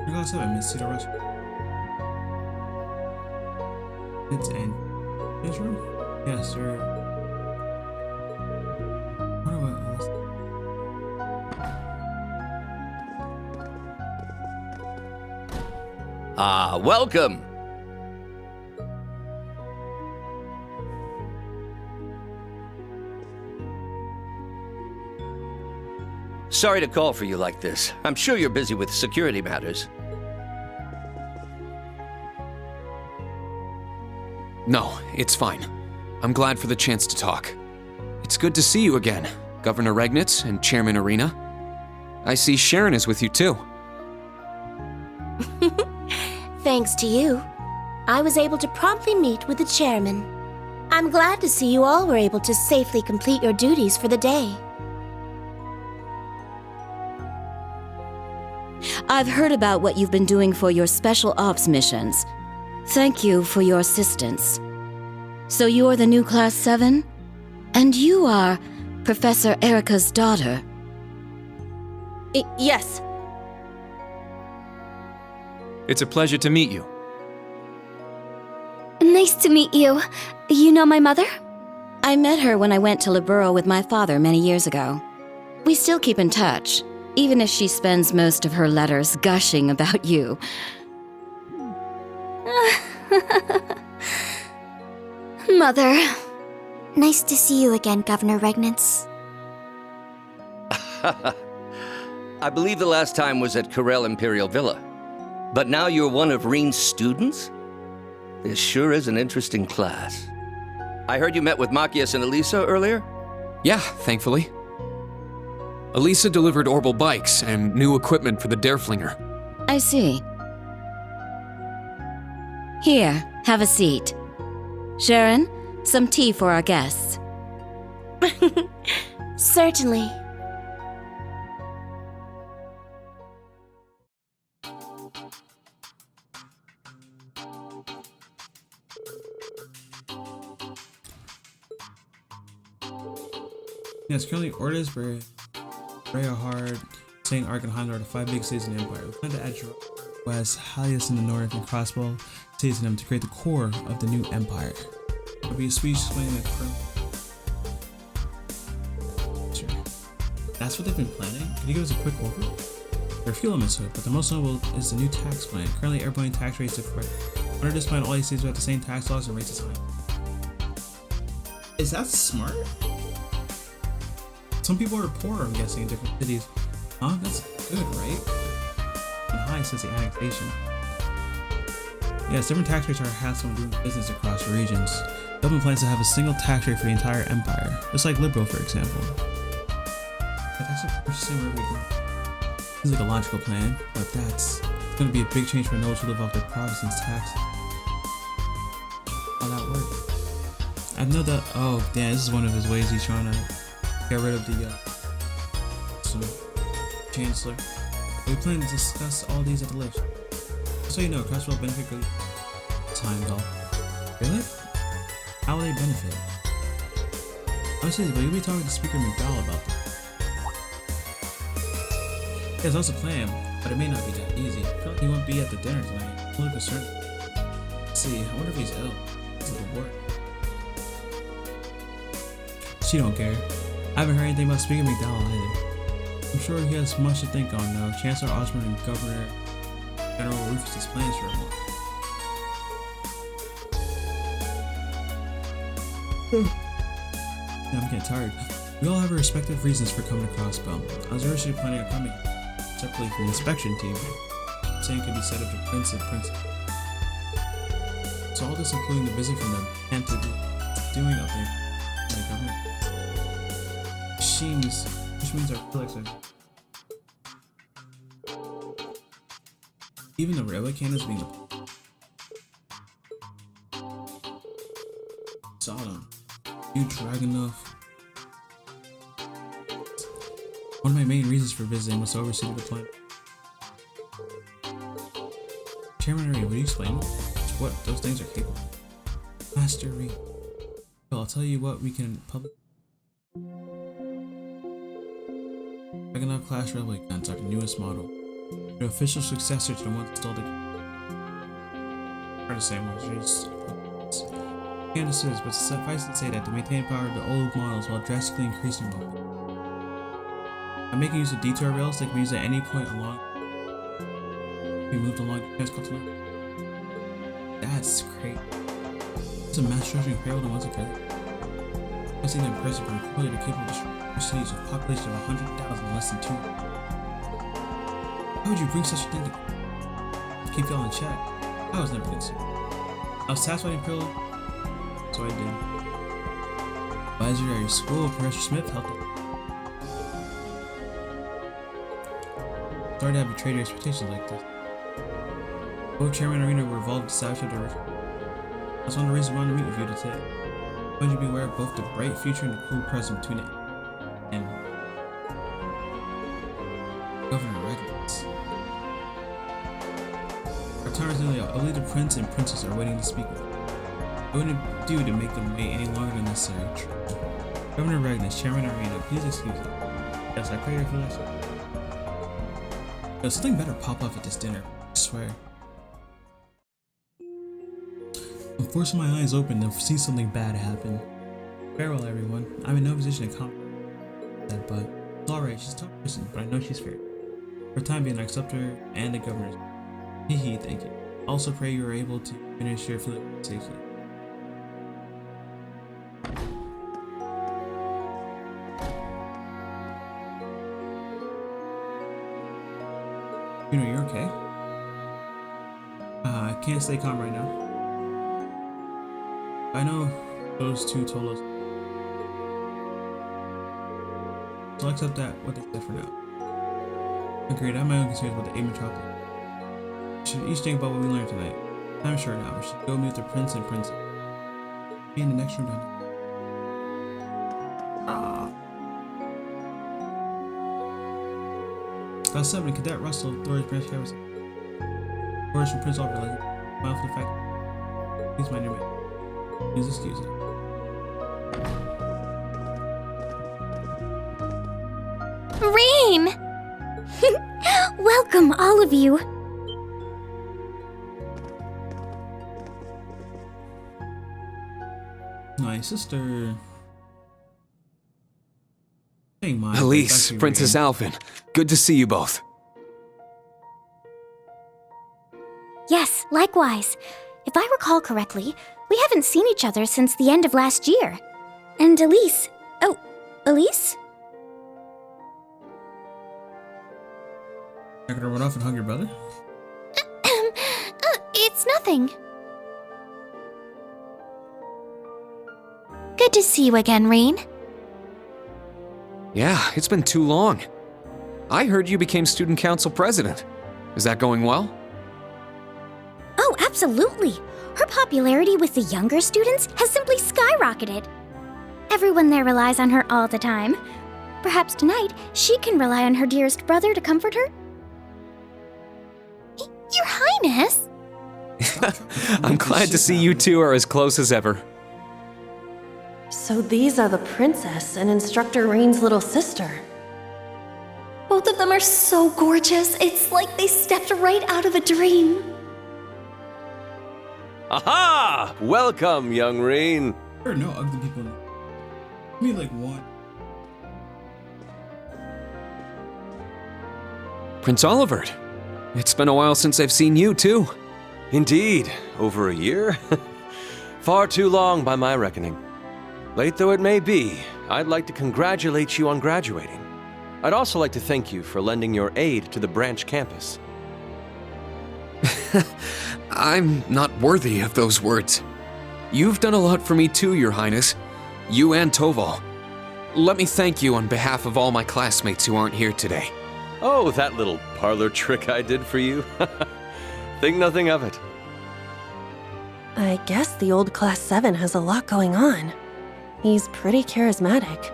[SPEAKER 1] Regalia 7, Miss Tita Rush. It's in Israel? Yes, sir. What about else?
[SPEAKER 10] Ah, welcome! Sorry to call for you like this. I'm sure you're busy with security matters.
[SPEAKER 6] No, it's fine. I'm glad for the chance to talk. It's good to see you again, Governor Regnitz and Chairman Arena. I see Sharon is with you too.
[SPEAKER 13] Thanks to you, I was able to promptly meet with the chairman. I'm glad to see you all were able to safely complete your duties for the day.
[SPEAKER 11] I've heard about what you've been doing for your special ops missions. Thank you for your assistance. So you're the new Class 7? And you are Professor Erica's daughter?
[SPEAKER 13] Yes.
[SPEAKER 6] It's a pleasure to meet you.
[SPEAKER 4] Nice to meet you. You know my mother?
[SPEAKER 11] I met her when I went to Libero with my father many years ago. We still keep in touch, even if she spends most of her letters gushing about you.
[SPEAKER 2] Mother. Nice to see you again, Governor Regnitz.
[SPEAKER 10] I believe the last time was at Corel Imperial Villa. But now you're one of Reen's students? This sure is an interesting class. I heard you met with Machias and Elisa earlier?
[SPEAKER 6] Yeah, thankfully. Elisa delivered Orbital bikes and new equipment for the Dareflinger.
[SPEAKER 11] I see. Here, have a seat. Sharon, some tea for our guests.
[SPEAKER 13] Certainly.
[SPEAKER 1] Yes, currently orders very hard, saying Arcanheim are the 5 big cities in the Empire. We plan to add West, Halius in the north, and Crossbow cities in them to create the core of the new Empire. It will be a speech explaining that sure. That's what they've been planning? Can you give us a quick overview? There are a few elements to it, but the most notable is the new tax plan. Currently, airplane tax rates differ. Under this plan, all these cities will have the same tax laws and rates as high. Is that smart? Some people are poor, I'm guessing, in different cities. Huh? That's good, right? And high since the annexation. Yes, different tax rates are a hassle when doing business across regions. The government plans to have a single tax rate for the entire empire, just like Libero, for example. That's purchasing wherever we go. Seems like a logical plan, but it's going to be a big change for those who live off their Protestants' tax. How that work? I know that. Oh, damn! This is one of his ways he's trying to get rid of the Chancellor. We plan to discuss all these at the list. So you know, Crossbow benefit good time though. Really? How will they benefit? Honestly, but you'll be talking to Speaker McDowell about that. There's also a plan, but it may not be that easy. I feel like he won't be at the dinner tonight. I'm a little concerned. Let's see, I wonder if he's ill. It's a little work. She don't care. I haven't heard anything about Speaker McDowell either. I'm sure he has much to think on though. Chancellor Osborne and Governor General Rufus's plans for him. Yeah, I'm getting tired. We all have our respective reasons for coming to Crossbow. I was originally planning on coming separately from the inspection team. Same could be said of the Prince and Princess. So all this including the visit from them and to doing nothing. Like machines, which means our products are even the railway cannons being Sodom. You Dragunov. One of my main reasons for visiting was to oversee the plan. Chairman Reed, will you explain what those things are capable of? Master Reed. Well, I'll tell you what we can public. Dragunov class railway guns are the newest model. The official successor to the ones installed in. Hard to say much. Candaces, but suffice to say that to maintain power of the old models while drastically increasing mobility. By making use of detour rails, they can be used at any point along. We moved along the transcontinental. That's great. It's a mass structuring payload and once again. I've seen them impressive and reported they're capable of destroying cities with a population of 100,000 in less than 2. Why would you bring such a thing to keep y'all in check? I was never considered. I was tasked by the Imperial. So I did. Advisor at your school, Professor Smith helped it. Sorry to have betrayed your expectations like this. Both Chairman and Arena were involved in establishing the direction. That's one of the reasons I wanted to meet with you today. I want you to be aware of both the bright future and the cool present between it and Governor Regalia. Our time is nearly up. Only the Prince and Princess are waiting to speak with you. What would it do to make them wait any longer than necessary? Governor Regnus, Chairman Arena, please excuse me. Yes, I pray for this. Yo, something better pop up at this dinner, I swear. I'm forcing my eyes open to see something bad happen. Farewell, everyone. I'm in no position to comment that, but it's alright, she's a tough person, but I know she's fair. For the time being, I accept her and the governor's. Hehe, thank you. Also pray you are able to finish your flight safely. You know, you're okay. I can't stay calm right now. I know those two told us. So I'll accept that what they said for now. Agreed, I have my own concerns about the A Metropolis. We should each think about what we learned tonight. I'm sure now we should go meet the Prince and Princess. Be in the next room down there. Class 7, Cadet Russell, Doris Branch Harrison. Doris from Prince Albert, like, smile for the fact. He's my new man. Please excuse him.
[SPEAKER 2] Rain! Welcome, all of you.
[SPEAKER 1] My sister.
[SPEAKER 6] Elise, Princess Alvin, good to see you both.
[SPEAKER 2] Yes, likewise. If I recall correctly, we haven't seen each other since the end of last year. And Elise... Oh, Elise?
[SPEAKER 1] You're gonna run off and hug your brother?
[SPEAKER 2] It's nothing. Good to see you again, Rain.
[SPEAKER 6] Yeah, it's been too long. I heard you became student council president. Is that going well?
[SPEAKER 2] Oh, absolutely. Her popularity with the younger students has simply skyrocketed. Everyone there relies on her all the time. Perhaps tonight, she can rely on her dearest brother to comfort her? Your Highness!
[SPEAKER 6] I'm glad to see you two are as close as ever.
[SPEAKER 14] So these are the princess and Instructor Rain's little sister.
[SPEAKER 4] Both of them are so gorgeous. It's like they stepped right out of a dream.
[SPEAKER 7] Aha! Welcome, young Rain.
[SPEAKER 1] There are no ugly people. Maybe like one.
[SPEAKER 6] Prince Olivert. It's been a while since I've seen you, too.
[SPEAKER 7] Indeed, over a year? Far too long by my reckoning. Late though it may be, I'd like to congratulate you on graduating. I'd also like to thank you for lending your aid to the branch campus.
[SPEAKER 6] I'm not worthy of those words. You've done a lot for me too, Your Highness. You and Toval. Let me thank you on behalf of all my classmates who aren't here today.
[SPEAKER 7] Oh, that little parlor trick I did for you. Think nothing of it.
[SPEAKER 14] I guess the old Class 7 has a lot going on. He's pretty charismatic.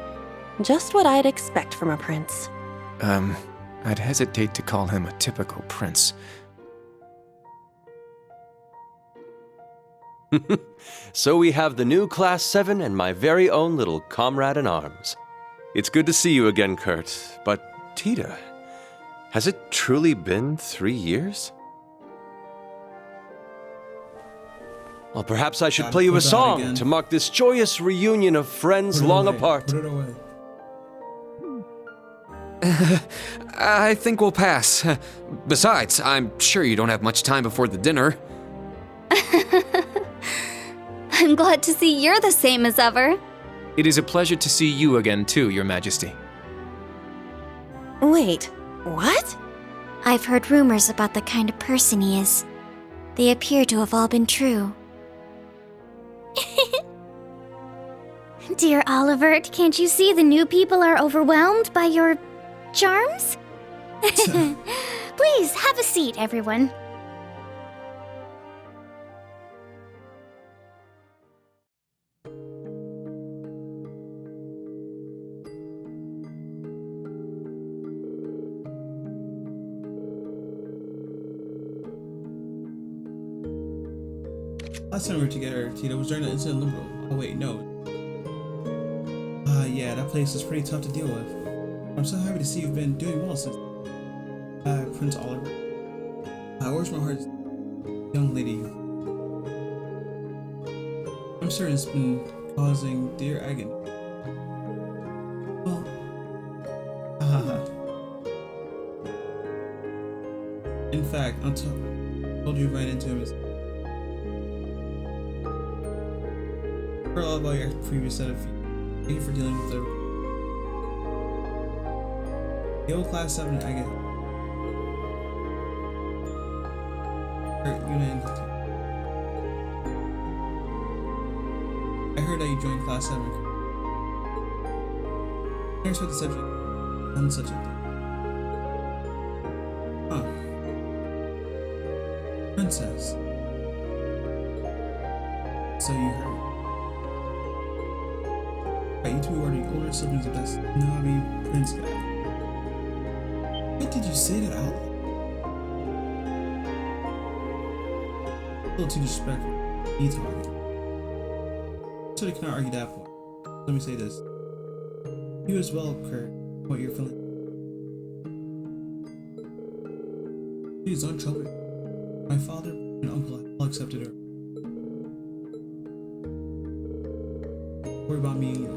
[SPEAKER 14] Just what I'd expect from a prince.
[SPEAKER 12] I'd hesitate to call him a typical prince.
[SPEAKER 7] So we have the new Class 7 and my very own little comrade in arms. It's good to see you again, Kurt, but Tita, has it truly been 3 years? Well, perhaps I should play you a song to mark this joyous reunion of friends long apart.
[SPEAKER 1] Put it away.
[SPEAKER 6] I think we'll pass. Besides, I'm sure you don't have much time before the dinner.
[SPEAKER 2] I'm glad to see you're the same as ever.
[SPEAKER 12] It is a pleasure to see you again too, Your Majesty.
[SPEAKER 14] Wait, what?
[SPEAKER 2] I've heard rumors about the kind of person he is. They appear to have all been true. Dear Olivert, can't you see the new people are overwhelmed by your charms? Please, have a seat, everyone.
[SPEAKER 1] Last time we were together, Tita, was during the incident in Limbo. Oh wait, no. Yeah, that place is pretty tough to deal with. I'm so happy to see you've been doing well since Prince Oliver. Where's my heart, young lady? I'm certain it's been causing dear agony. Well, in fact, I told you right into him. Heard all about your previous set of feet. Thank you for dealing with the old Class 7 agate. I heard that you joined Class 7. Here's what the subject on such a thing. Princess. So you heard. Right, you two are the older siblings of that snobby prince guy. What did you say that out loud? A little too disrespectful. Me talking. So they cannot argue that point. Let me say this. You as well, Kurt, what you're feeling. Please don't trouble her. My father and uncle all accepted her. Don't worry about me.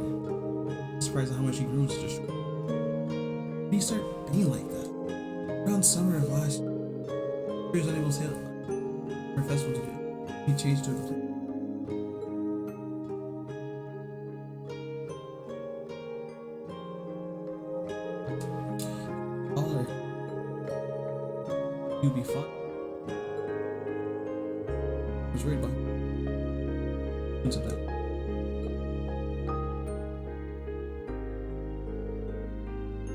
[SPEAKER 1] Surprised at how much he grew into this. When did he start being like that? Around summer of last year, he was unable to sail for a festival to do. He changed to a complete. Caller, you'd be fine. I was worried about him. Of that.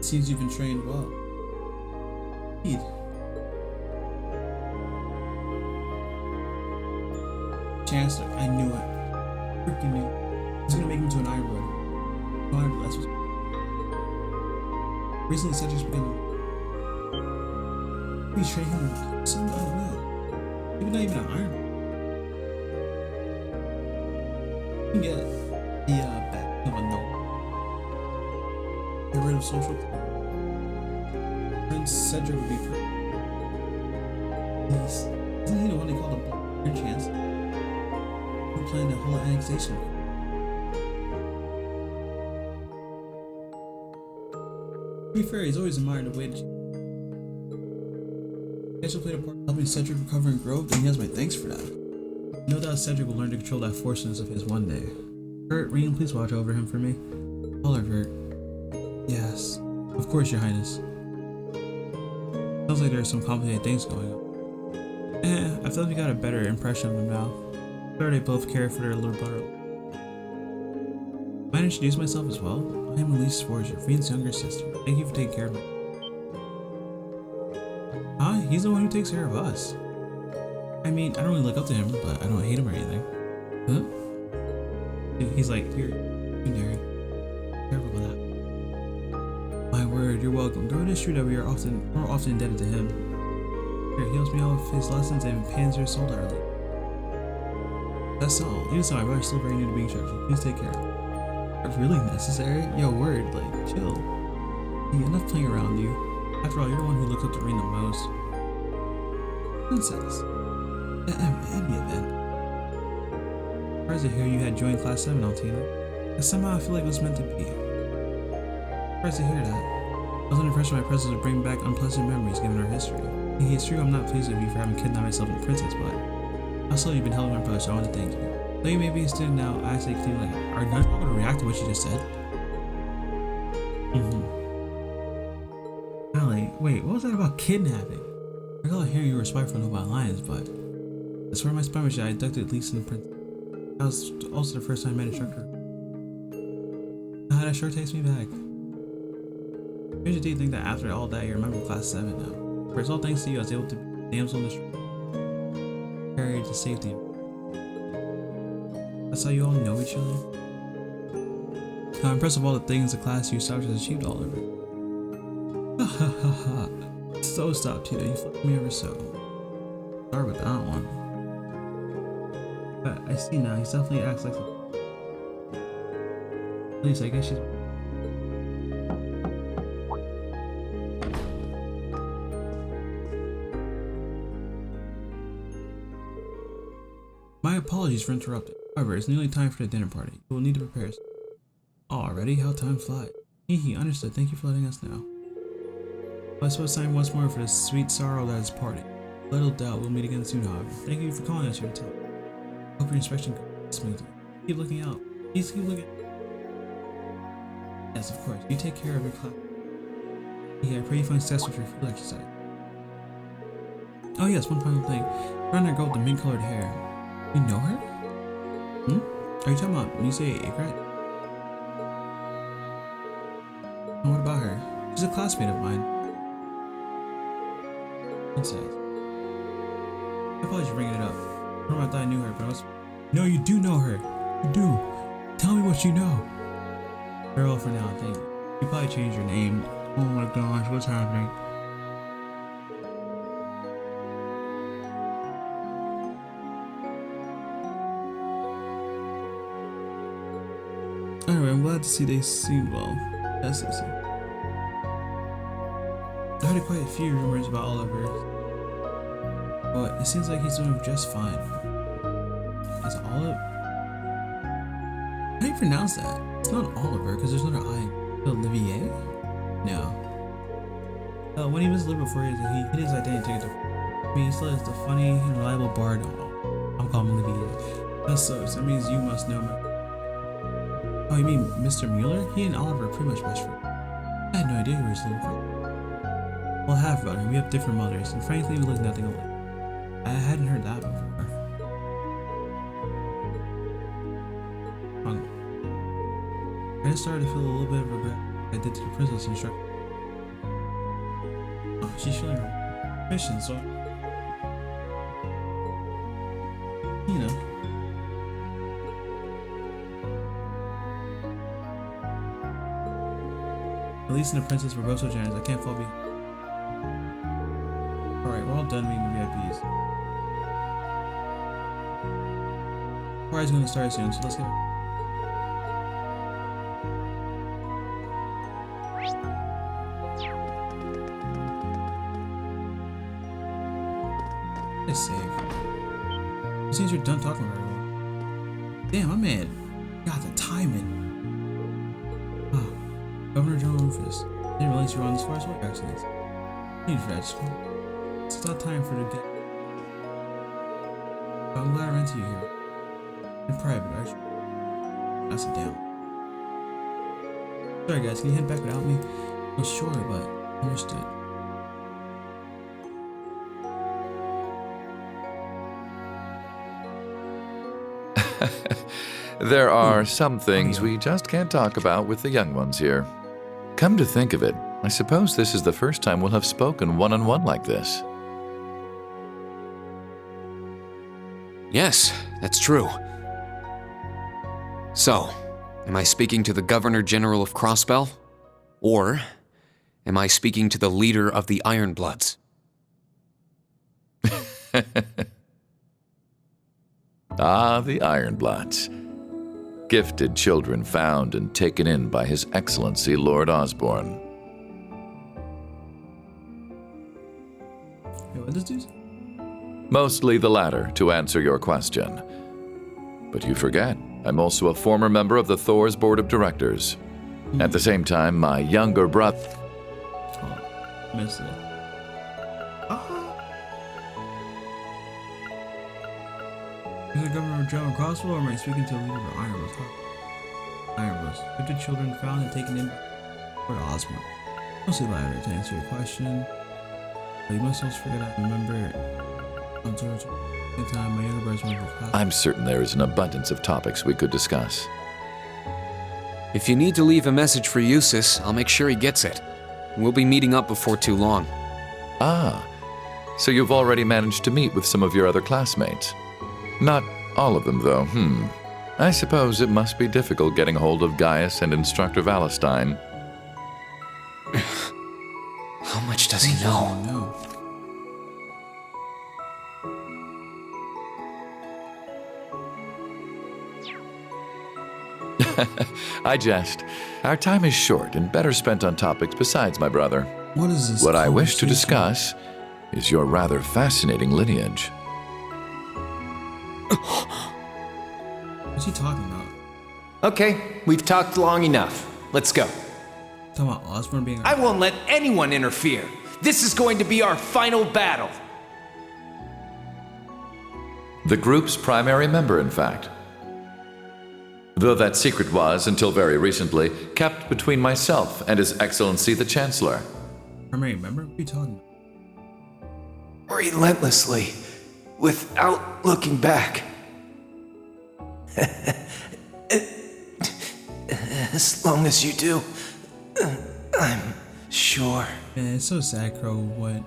[SPEAKER 1] Seems you've been trained well. Indeed. Chancellor, I knew it. Freaking knew it. He's gonna make him to an Iron Blood. No Iron Blood, that's what's. Recently, subjects began. We train him. Some, I don't know. Maybe not even an Iron Blood. You can get the back of a no. Get rid of social. Prince Cedric would be pretty. Isn't he the one they called a Black Chance? Who planned the whole annexation? be fair, he's always admired the way that he actually played a part in helping Cedric recover and grow, then he has my thanks for that. No doubt Cedric will learn to control that forcefulness of his one day. Vert, Regan, please watch over him for me. Call her, Vert. Yes. Of course, Your Highness. Sounds like there are some complicated things going on. I feel like we got a better impression of them now. Sure, they both care for their little brother. Might I introduce myself as well? I am Elise Forger, Fiend's younger sister. Thank you for taking care of me. Huh? He's the one who takes care of us. I mean, I don't really look up to him, but I don't hate him or anything. Huh? He's like, here, Derry. Careful with that. My word, you're welcome. Though it is true that we're often indebted to him. Here, he helps me out with his lessons and Panzer Soldarly. That's all. Even so, my brother's still very new to being instruction. Please take care of him. It's really necessary? Yo, word, like, chill. Hey, enough playing around you. After all, you're the one who looks up to Rean the most. Princess. Any event. Surprised to hear you had joined Class 7, Altina. But somehow I feel like it was meant to be. Surprised to hear that. I was under pressure my presence would bring back unpleasant memories given our history. It's true I'm not pleased with you for having kidnapped myself and Princess, but also you've been helping my brother, so I want to thank you. Though you may be a student now, I actually feel like, are none of you going to react to what you just said? Allie, wait, what was that about kidnapping? I recall hearing you were spiteful about lions, but I swear my spine was I abducted Lisa and Princess. That was also the first time I met instructor. That sure takes me back. Here's do you think that after all that you remember Class 7 now? For it's all thanks to you I was able to be damsel in distress. Carried to safety. That's how you all know each other? I'm impressed with all the things the class you Star has achieved all over. Ha ha ha ha. So stop, Tito, you fucked me ever so. Sorry with that one. But I see now, he definitely acts like at least I guess she's My apologies for interrupting. However, it's nearly time for the dinner party. You will need to prepare. Already? How time flies. Hee understood. Thank you for letting us know. I suppose time once more for the sweet sorrow that is parting. Little doubt we'll meet again soon, however. Thank you for calling us here to talk. Hope your inspection goes smoothly. Keep looking out. Please keep looking. Yes, of course. You take care of your class. Yeah, I pray you find success with your field exercise. Oh yes, one final thing. Find that girl with the mint-colored hair. You know her? Are you talking about when you say Akrat? And what about her? She's a classmate of mine. Princess. I apologize for bringing it up. I thought I knew her, but I was... No, you do know her. You do. Tell me what you know. Farewell for now, thank you. You probably changed your name. Oh my gosh, what's happening? Anyway, I'm glad to see they seem well. Yes, they seem. I heard quite a few rumors about Oliver, but it seems like he's doing just fine. Is Oliver? How do you pronounce that? It's not Oliver because there's not an I. Olivier? No. When he was little before he hid his identity. I mean, he still is the funny and reliable bard. I'll call him Olivier. That sucks. That means you must know me. Oh, you mean Mr. Mueller? He and Oliver are pretty much best friends. I had no idea he was little friend. Well, half brother. We have different mothers, and frankly, we look nothing alike. I hadn't heard that before. I just started to feel a little bit of regret I did to the princess instructor. Oh, she's feeling her mission, so you know. At least in the princess were both so generous, I can't fall behind. Alright, we're all done meeting the VIPs. Party's gonna start soon, so let's get it. It's safe. It seems you're done talking about it. Damn, my man got the timing. Governor General Rufus. didn't realize you were on this far away, actually. Huge red school. It's not time for the get. But I'm glad I ran into you here. In private, actually. That's it down. Sorry guys, can you head back without me? Well, sure, but understood.
[SPEAKER 9] There are some things we just can't talk about with the young ones here. Come to think of it, I suppose this is the first time we'll have spoken one-on-one like this.
[SPEAKER 6] Yes, that's true. So, am I speaking to the Governor General of Crossbell? Or am I speaking to the leader of the Ironbloods?
[SPEAKER 9] Ah, the Ironbloods. Gifted children found and taken in by His Excellency Lord Osborne.
[SPEAKER 1] Hey, what does this do?
[SPEAKER 9] Mostly the latter, to answer your question. But you forget, I'm also a former member of the Thor's Board of Directors. At the same time, my younger brother...
[SPEAKER 1] Oh, missed it. Is it Governor General Crosswell, or am I speaking to the leader of Ironbloods? Ironbloods. 50 children found and taken in by Osborne. Mostly latter, to answer your question. But you must also forget I remember... Time, my younger brother's one of the class.
[SPEAKER 9] I'm certain there is an abundance of topics we could discuss.
[SPEAKER 6] If you need to leave a message for Eustace, I'll make sure he gets it. We'll be meeting up before too long.
[SPEAKER 9] Ah, so you've already managed to meet with some of your other classmates. Not all of them, though, I suppose it must be difficult getting hold of Gaius and Instructor Valentine.
[SPEAKER 6] How much does he know?
[SPEAKER 9] I jest. Our time is short and better spent on topics besides my brother.
[SPEAKER 1] What is this?
[SPEAKER 9] What I wish to discuss is your rather fascinating lineage.
[SPEAKER 1] What's he talking about?
[SPEAKER 12] Okay, we've talked long enough. Let's go.
[SPEAKER 1] Talking about Osborne being...
[SPEAKER 12] I won't let anyone interfere. This is going to be our final battle.
[SPEAKER 9] The group's primary member, in fact. Though that secret was, until very recently, kept between myself and His Excellency the Chancellor.
[SPEAKER 1] Primary member? What are you talking about?
[SPEAKER 12] Relentlessly, without looking back. As long as you do, I'm sure.
[SPEAKER 1] Man, it's so sad, Crow. What?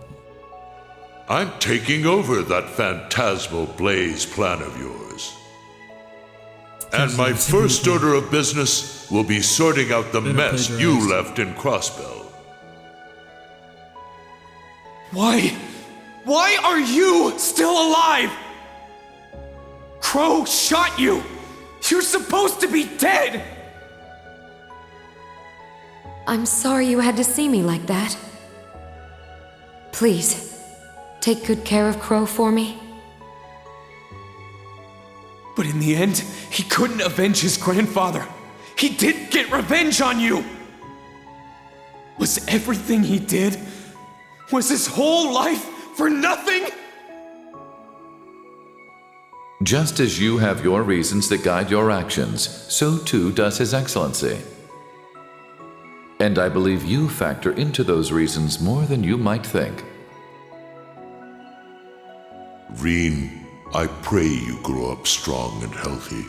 [SPEAKER 15] I'm taking over that phantasmal blaze plan of yours. And my first order of business will be sorting out the mess you left in Crossbell.
[SPEAKER 3] Why are you still alive? Crow shot you! You're supposed to be dead!
[SPEAKER 16] I'm sorry you had to see me like that. Please, take good care of Crow for me.
[SPEAKER 3] But in the end, he couldn't avenge his grandfather. He did get revenge on you! Was everything he did? Was his whole life for nothing?
[SPEAKER 9] Just as you have your reasons that guide your actions, so too does His Excellency. And I believe you factor into those reasons more than you might think.
[SPEAKER 15] Reen, I pray you grow up strong and healthy.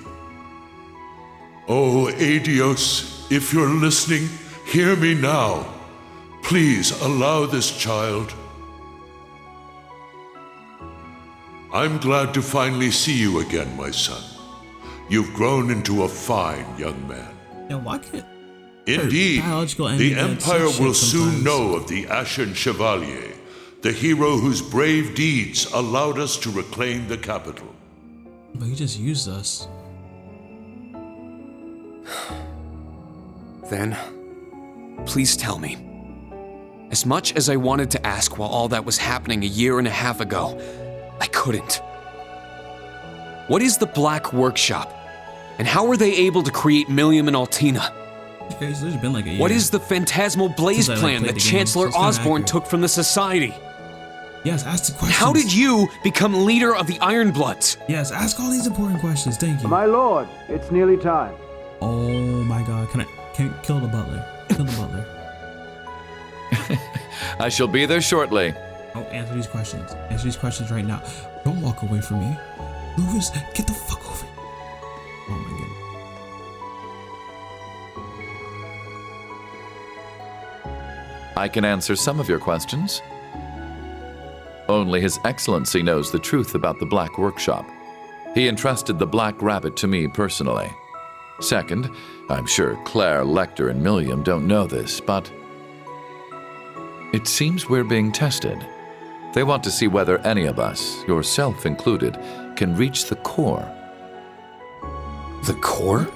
[SPEAKER 15] Oh, Adios, if you're listening, hear me now. Please allow this child. I'm glad to finally see you again, my son. You've grown into a fine young man.
[SPEAKER 1] Yeah, why can't...
[SPEAKER 15] Indeed, the Empire will soon know of the Ashen Chevalier, the hero whose brave deeds allowed us to reclaim the capital.
[SPEAKER 1] But he just used us.
[SPEAKER 6] Then, please tell me. As much as I wanted to ask while all that was happening a year and a half ago, I couldn't. What is the Black Workshop? And how were they able to create Millium and Altina?
[SPEAKER 1] Okay, so there's been like a year.
[SPEAKER 6] What is the phantasmal blaze
[SPEAKER 1] Since I,
[SPEAKER 6] plan
[SPEAKER 1] played
[SPEAKER 6] that
[SPEAKER 1] the game,
[SPEAKER 6] Chancellor
[SPEAKER 1] so it's kinda
[SPEAKER 6] Osborne
[SPEAKER 1] accurate.
[SPEAKER 6] took from the Society?
[SPEAKER 1] Yes, ask the questions.
[SPEAKER 6] How did you become leader of the Ironbloods?
[SPEAKER 1] Yes, ask all these important questions. Thank you.
[SPEAKER 17] My lord, it's nearly time.
[SPEAKER 1] Oh my god, can kill the butler? Kill the butler.
[SPEAKER 9] I shall be there shortly.
[SPEAKER 1] Oh, answer these questions. Answer these questions right now. Don't walk away from me. Rufus, get the fuck over here. Oh my goodness.
[SPEAKER 9] I can answer some of your questions. Only His Excellency knows the truth about the Black Workshop. He entrusted the Black Rabbit to me personally. Second, I'm sure Claire, Lecter, and Milliam don't know this, but it seems we're being tested. They want to see whether any of us, yourself included, can reach the core.
[SPEAKER 6] The core?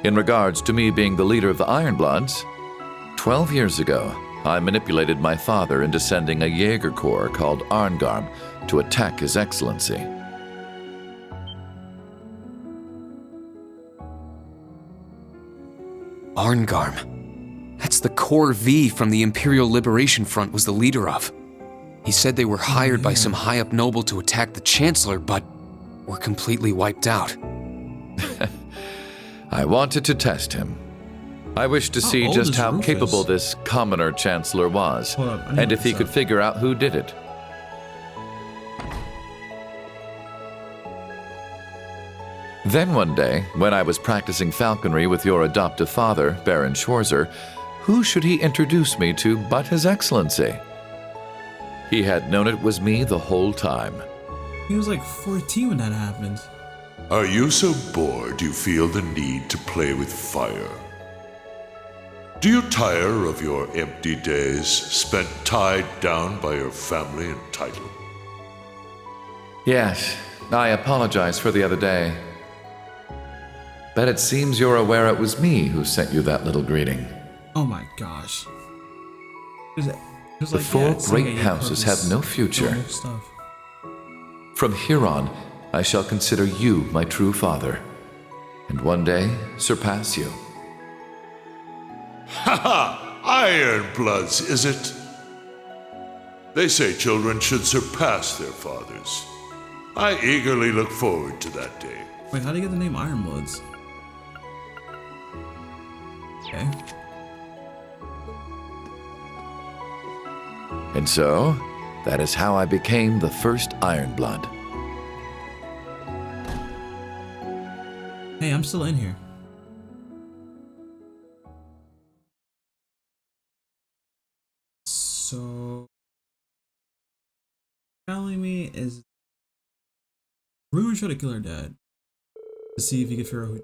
[SPEAKER 9] In regards to me being the leader of the Ironbloods, 12 years ago, I manipulated my father into sending a Jaeger Corps called Arngarm to attack His Excellency.
[SPEAKER 6] Arngarm. That's the Corps V from the Imperial Liberation Front was the leader of. He said they were hired by some high-up noble to attack the Chancellor, but were completely wiped out.
[SPEAKER 9] I wanted to test him. I wished to see
[SPEAKER 1] old
[SPEAKER 9] just
[SPEAKER 1] is
[SPEAKER 9] how
[SPEAKER 1] Rufus?
[SPEAKER 9] capable this commoner Chancellor was,
[SPEAKER 1] Hold up, I need
[SPEAKER 9] and
[SPEAKER 1] to
[SPEAKER 9] if he
[SPEAKER 1] look
[SPEAKER 9] could
[SPEAKER 1] this up.
[SPEAKER 9] figure out who did it. Then one day, when I was practicing falconry with your adoptive father, Baron Schwarzer, who should he introduce me to but His Excellency? He had known it was me the whole time.
[SPEAKER 1] He was like 14 when that happened.
[SPEAKER 15] Are you so bored you feel the need to play with fire? Do you tire of your empty days spent tied down by your family and title?
[SPEAKER 9] Yes, I apologize for the other day. But it seems you're aware it was me who sent you that little greeting.
[SPEAKER 1] Oh my gosh.
[SPEAKER 9] The four great houses have no future.
[SPEAKER 1] Stuff.
[SPEAKER 9] From here on, I shall consider you my true father, and one day surpass you.
[SPEAKER 15] Ha ha! Ironbloods, is it? They say children should surpass their fathers. I eagerly look forward to that day.
[SPEAKER 1] Wait, how do you get the name Ironbloods? Okay.
[SPEAKER 9] And so, that is how I became the first Ironblood.
[SPEAKER 1] Hey, I'm still in here. So, telling me is Ruben tried to kill her dad to see if he could figure out who.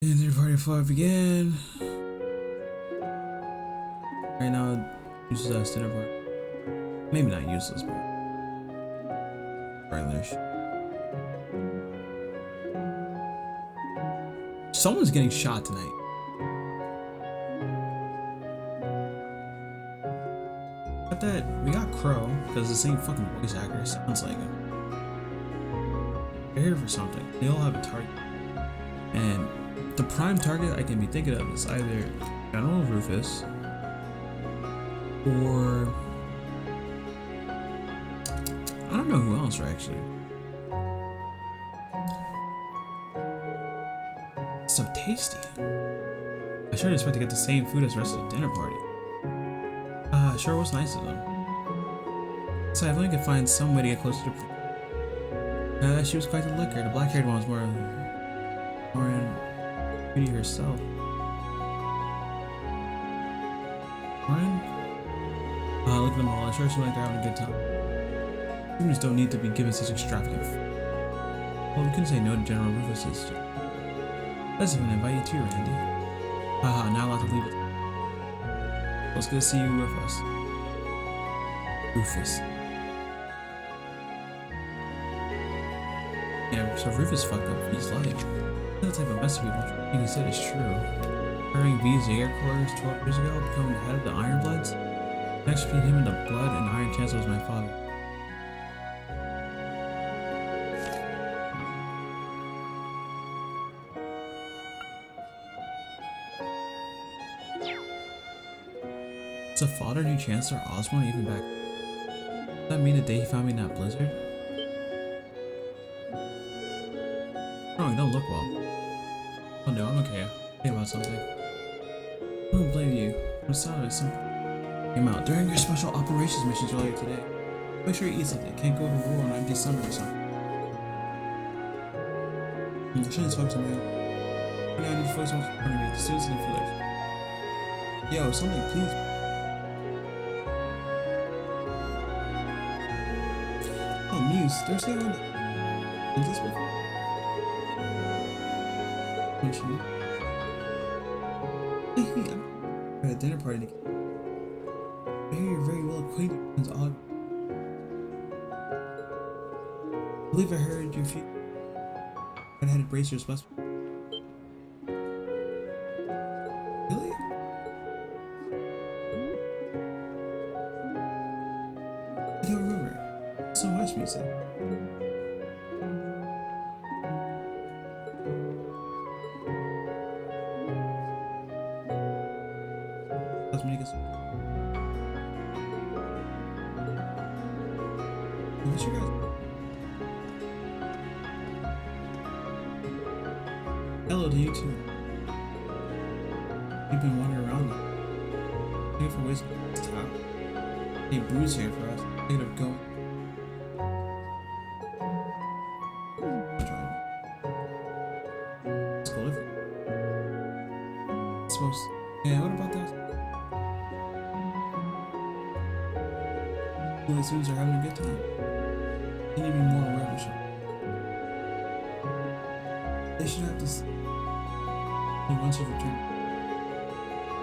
[SPEAKER 1] And the party fought began. Right now, useless dinner party. Maybe not useless, but regularish. Someone's getting shot tonight. Got that? We got Crow because the same fucking voice actor sounds like him. They're here for something. They all have a target, and the prime target I can be thinking of is either General Rufus or I don't know who else actually. It's so tasty. I sure expect to get the same food as the rest of the dinner party. Sure was nice of them. So if I could find some way to get closer to. She was quite the looker. The black-haired one was more in beauty herself. Lauren? Look at them all. I'm sure she like they're having a good time. Humans don't need to be given such extravagant. Well, we couldn't say no to General Rufus's. Let's even invite you too, Randy. Haha, now I'll have to leave it. Well, it's good to see you with us. Rufus. Yeah, so Rufus fucked up V's life. That type of mess people he said is true. Wearing V's Jaeger Corps 12 years ago, becoming the head of the Ironbloods? Actually, him in the blood and Iron Chancellor was my father. Is a father new Chancellor Osborne even back? Does that mean the day he found me in that blizzard? Oh, you don't look well. Oh no, I'm okay. Think about something. I don't blame you. I'm sorry, something came out during your special operations missions earlier today. Make sure you eat something. Can't go to war on an empty stomach or something. I shouldn't focus on my own. I need to focus on me. The students in the village. Yo, something, please. Oh, Muse, there's no one. Is this before? We're at a dinner party together. I hear you're very well acquainted with Prince Odd. I believe I heard your few. I had to brace your specimen. Really? I don't remember. So much music. Let's make us. What's your guys? Hello to you too. You've been wandering around now. Looking for ways to get this town. Any brews here for us. Thinking of going. Let's go live here. I suppose. Yeah, what about that? Well, the students are having a good time. They need to be more aware of each other. They should have this. Once you've returned.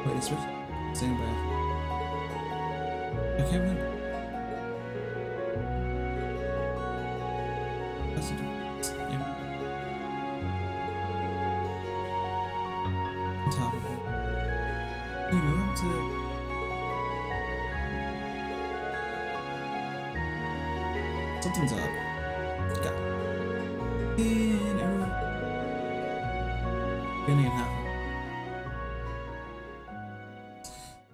[SPEAKER 1] Wait, it's Richard. Stand by. I can't remember. That's it. Yeah. On top of it. You know, up to. Something's up. Got it. And everyone. Getting it happen.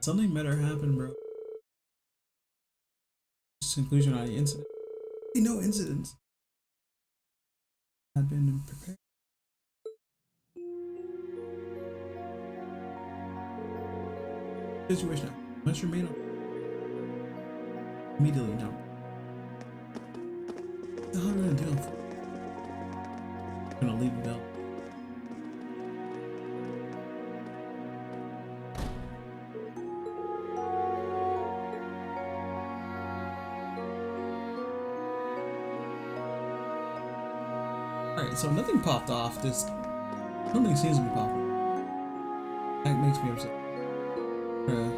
[SPEAKER 1] Something better happened, bro. Conclusion on the incident. No incidents had been prepared. Situation now. Must remain on. Immediately now. What the hell am I gonna do? I'm gonna leave the bell. Alright, so nothing popped off. Nothing seems to be popping. That makes me upset. I'm gonna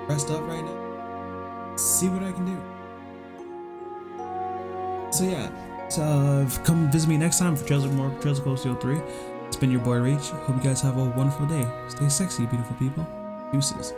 [SPEAKER 1] rest up right now. See what I can do. So yeah, come visit me next time for more Trails of Colosseum 3. It's been your boy Rach. Hope you guys have a wonderful day. Stay sexy, beautiful people. Deuces.